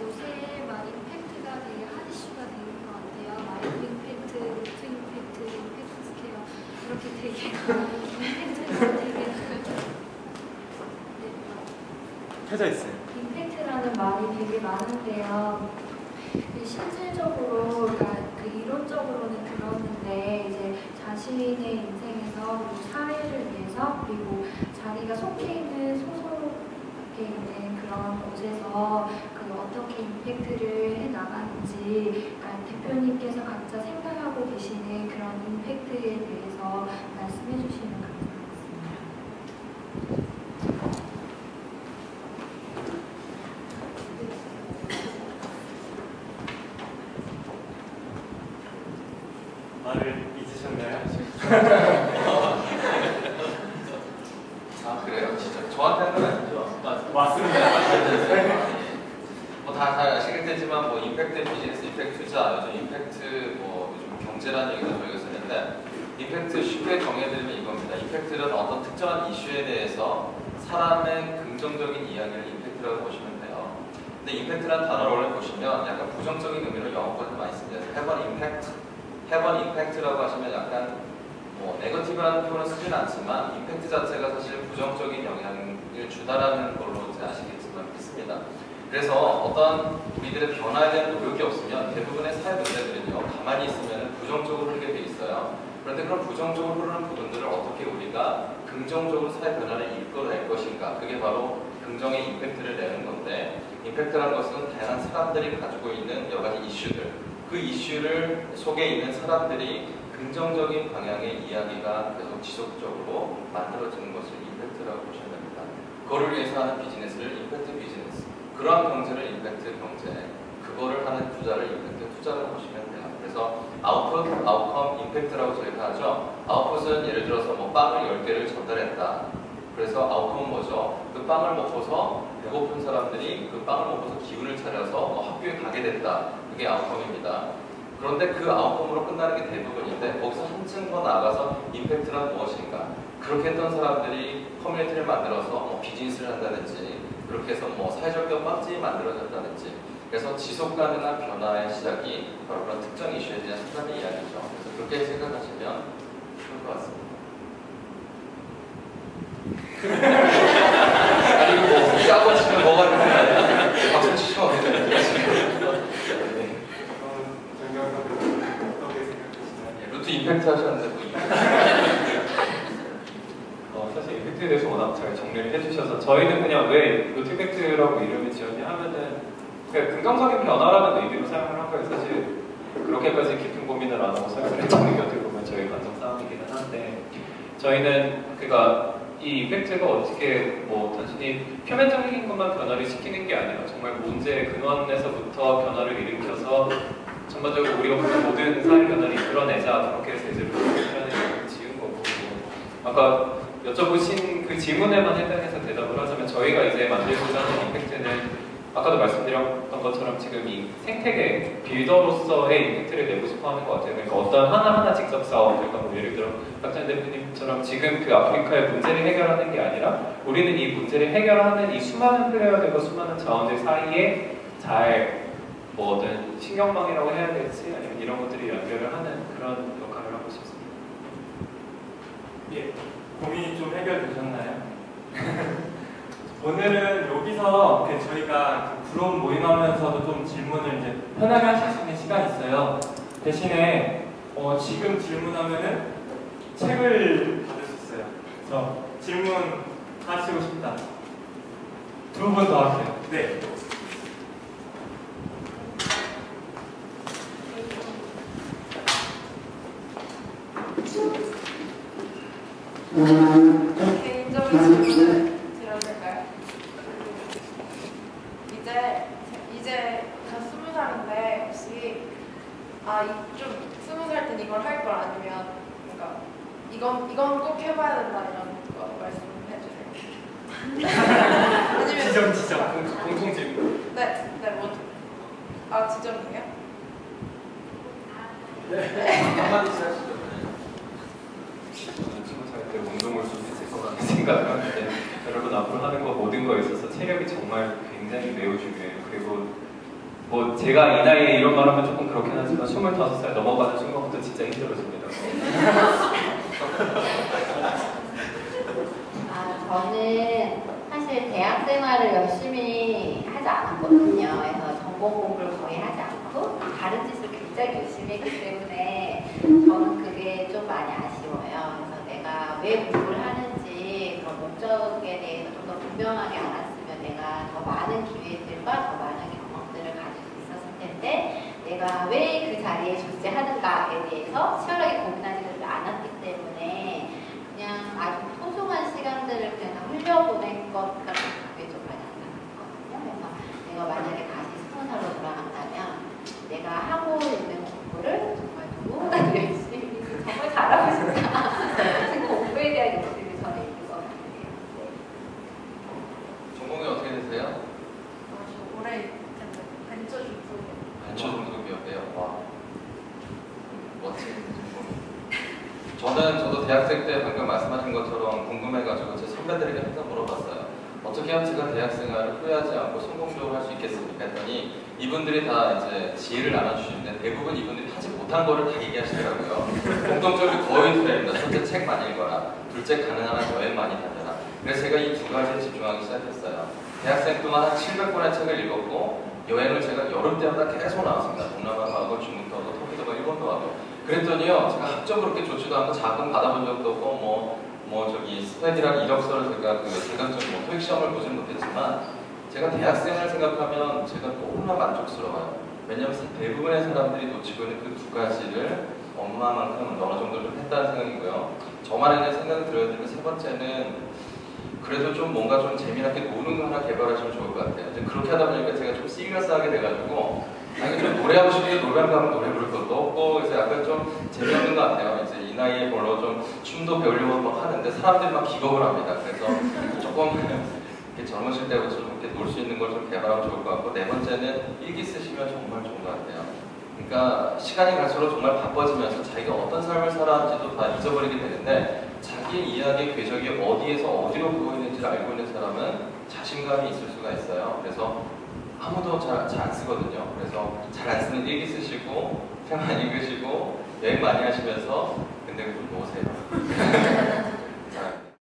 요새 많이 팩트가 되게 핫 이슈가 되는 것 같아요. 마이너 임팩트 켜져 있어요. 임팩트라는 말이 되게 많은데요. 실질적으로, 그러니까 그 이론적으로는 들었는데 이제 자신의 인생에서 그리고 사회를 위해서 그리고 자기가 속해 있는 소속에 있는 그런 곳에서 그 어떻게 임팩트를 해 나가는지, 그러니까 대표님께서 각자 생각하고 계시는 그런 임팩트에 대해서 말씀해 주시면 감사하겠습니다. 말을 잊으셨나요? 아 그래요? 진짜 저한테는 아니죠. 맞습니다. 다 아시겠지만 뭐 임팩트 비즈니스, 임팩트 투자, 요즘 임팩트 뭐 요즘 경제라는 얘기도 저희가 쓰는데 임팩트 쉽게 정해드리면 이겁니다. 임팩트는 어떤 특정한 이슈에 대해서 사람의 긍정적인 이야기를 임팩트라고 보시면 돼요. 근데 임팩트라는 단어를 보시면 약간 부정적인 의미로 영어권에 많이 씁니다. have an impact, have an impact라고 하시면 약간 뭐 네거티브라는 표현을 쓰진 않지만 임팩트 자체가 사실 부정적인 영향을 주다라는 걸로 이제 아시겠지만 있습니다. 그래서 어떤 우리들의 변화에 대한 노력이 없으면 대부분의 사회 문제들은요 가만히 있으면 부정적으로 흐르게 돼 있어요. 그런데 그런 부정적으로 흐르는 부분들을 어떻게 우리가 긍정적으로 사회 변화를 이끌어낼 것인가, 그게 바로 긍정의 임팩트를 내는 건데, 임팩트라는 것은 다양한 사람들이 가지고 있는 여러 가지 이슈들, 그 이슈를 속에 있는 사람들이 긍정적인 방향의 이야기가 계속 지속적으로 만들어지는 것을 임팩트라고 보시면 됩니다. 그거를 위해서 하는 비즈니스를 임팩트 비즈니스, 그러한 경제를 임팩트 경제, 그거를 하는 투자를 임팩트 투자라고 보시면 돼요. 그래서 아웃풋, 아웃컴, 임팩트라고 저희가 하죠. 아웃풋은 예를 들어서 뭐 빵을 10개를 전달했다. 그래서 아웃컴은 뭐죠? 그 빵을 먹고서 배고픈 사람들이 그 빵을 먹고서 기운을 차려서 뭐 학교에 가게 됐다. 그게 아웃컴입니다. 그런데 그 아웃컴으로 끝나는 게 대부분인데 거기서 한층 더 나아가서 임팩트란 무엇인가? 그렇게 했던 사람들이 커뮤니티를 만들어서 뭐 비즈니스를 한다든지, 그렇게 해서 뭐 사회적 빵집이 만들어졌다든지, 그래서 지속 가능한 변화의 시작이 바로 그런 특정 이슈에 대한 사람의 이야기죠. 그래서 그렇게 생각하시면 좋을 것 같습니다. 아니 뭐 짜고 치면 뭐가 되나요? 박수 치시면 어떻게 되나요? 어떻게 생각하시나요? 루트 임팩트 하셨는데 뭐 임팩트. 사실 임팩트에 대해서 워낙 잘 정리를 해주셔서 저희는 그냥 왜 루트 임팩트라고 이름을 지었냐 하면은 그냥 긍정적인 변화라는 의미로 사용을 한 거예요. 사실 그렇게까지 깊은 고민을 안 하고 사용을 했다는 게 어떻게 보면 저희 관점싸움이기는 한데, 저희는 그러니까 이 임팩트가 어떻게 뭐 단순히 표면적인 것만 변화를 시키는 게 아니라 정말 문제의 근원에서부터 변화를 일으켜서 전반적으로 우리가 보는 모든 사회 변화를 이끌어내자, 그렇게 해서 이제 루트라는 이름을 지은 거고, 아까 여쭤보신 그 질문에만 해당해서 대답을 하자면 저희가 이제 만들고자 하는 임팩트는 아까도 말씀드렸던 것처럼 지금 이 생태계 빌더로서의 임팩트를 내고 싶어 하는 것 같아요. 그러니까 어떤 하나하나 직접 사업, 그러니까 뭐 예를 들어 박찬 대표님처럼 지금 그 아프리카의 문제를 해결하는 게 아니라 우리는 이 문제를 해결하는 이 수많은 플레이어들과 수많은 자원들 사이에 잘 뭐든 신경망이라고 해야 될지 아니면 이런 것들이 연결을 하는 그런 역할을 하고 싶습니다. 예, 고민이 좀 해결되셨나요? 오늘은 여기서 저희가 부론 모임하면서도 좀 질문을 이제 편하게 하실 수 있는 시간이 있어요. 대신에 지금 질문하면은 책을 받을 수 있어요. 그래서 질문 하시고 싶다. 두 분 더 하세요. 네. 개인적인 질문을 드려도 될까요? 이제 다 20살인데 혹시 좀 20살 땐 이걸 할 걸, 아니면 그러니까 이건 꼭 해봐야 된다 이런 거 말씀해 주세요. 지점. 공통 질문. 네, 지점이에요? 한마디씩 하시죠. 저는 20살 때 운동을 좀 했을 것 같은 생각을 하는데, 여러분 앞으로 하는 거 모든 거에 있어서 체력이 정말 굉장히 매우 중요해요. 그리고 뭐 제가 이 나이에 이런 말 하면 조금 그렇긴 하지만 25살 넘어가는 순간부터 진짜 힘들어집니다. 대학 생활을 열심히 하지 않았거든요. 그래서 전공 공부를 거의 하지 않고 다른 짓을 굉장히 열심히 했기 때문에 저는 그게 좀 많이 아쉬워요. 그래서 내가 왜 공부를 하는지 그런 목적에 대해서 좀 더 분명하게 알았으면 내가 더 많은 기회들과 더 많은 경험들을 가질 수 있었을 텐데 내가 왜 그 자리에 존재하는가에 대해서 치열하게 고민하지를 않았기 때문에 그냥 아주 소중한 시간들을 그냥 흘려보낸 것 같은 그게 좀 많이 안타깝거든요. 그래서 내가 만약에 다시 20살로 돌아간다면 내가 하고 있는 공부를 정말 누구보다도 열심히 정말 잘하고 싶다. 그 공부에 대한 욕심이 저는 있는 것 같아요. 전공이 어떻게 되세요? 저 올해 벤처 중국 벤처 중소기업이에요. 와, 멋진 전공. 저도 대학생 때 방금 말씀하신 것처럼 궁금해가지고 제 선배들에게 항상 물어봤어요. 어떻게 하면 제가 대학생활을 후회하지 않고 성공적으로 할 수 있겠습니까? 했더니 이분들이 다 이제 지혜를 나눠주시는데 대부분 이분들이 하지 못한 거를 다 얘기하시더라고요. 공통점이 거의 두 가지입니다. 첫째, 책 많이 읽어라. 둘째, 가능한 한 여행 많이 다녀라. 그래서 제가 이 두 가지에 집중하기 시작했어요. 대학생 동안 한 700권의 책을 읽었고 여행을 제가 여름 때마다 계속 나왔습니다. 동남아도 가고 중국도 가고 터키도 가고 일본도 가고. 그랬더니요, 제가 학점 그렇게 좋지도 않고 자금 받아본 적도 없고 저기 스펙이랑 이력서를 제가 자격증 토익 시험을 보진 못했지만 제가 대학생을 생각하면 제가 너무나 만족스러워요. 왜냐하면 대부분의 사람들이 놓치고 있는 그 두 가지를 엄마만큼은 어느 정도 좀 했다는 생각이고요. 저만의 생각을 들어야 세 번째는 그래도 좀 뭔가 좀 재미나게 노는 거 하나 개발하시면 좋을 것 같아요. 이제 그렇게 하다 보니까 제가 좀 시리어스하게 돼가지고 아니 좀 노래하고 싶은데 노래방 가면 노래 부를 것도 없고 그래서 약간 좀 재미없는 것 같아요. 이제 이 나이에 별로 좀 춤도 배우려고 막 하는데 사람들이 막 기겁을 합니다. 그래서 조금 이렇게 젊으실 때부터 좀 이렇게 놀 수 있는 걸 좀 개발하면 좋을 것 같고 네 번째는 일기 쓰시면 정말 좋은 것 같아요. 그러니까 시간이 갈수록 정말 바빠지면서 자기가 어떤 삶을 살아왔는지도 다 잊어버리게 되는데 자기의 이야기의 궤적이 어디에서 어디로 그어 있는지를 알고 있는 사람은 자신감이 있을 수가 있어요. 그래서 아무도 잘 안 쓰거든요. 그래서 잘 안 쓰는 일기 쓰시고 책 많이 읽으시고 여행 많이 하시면서 근데 좀 노세요.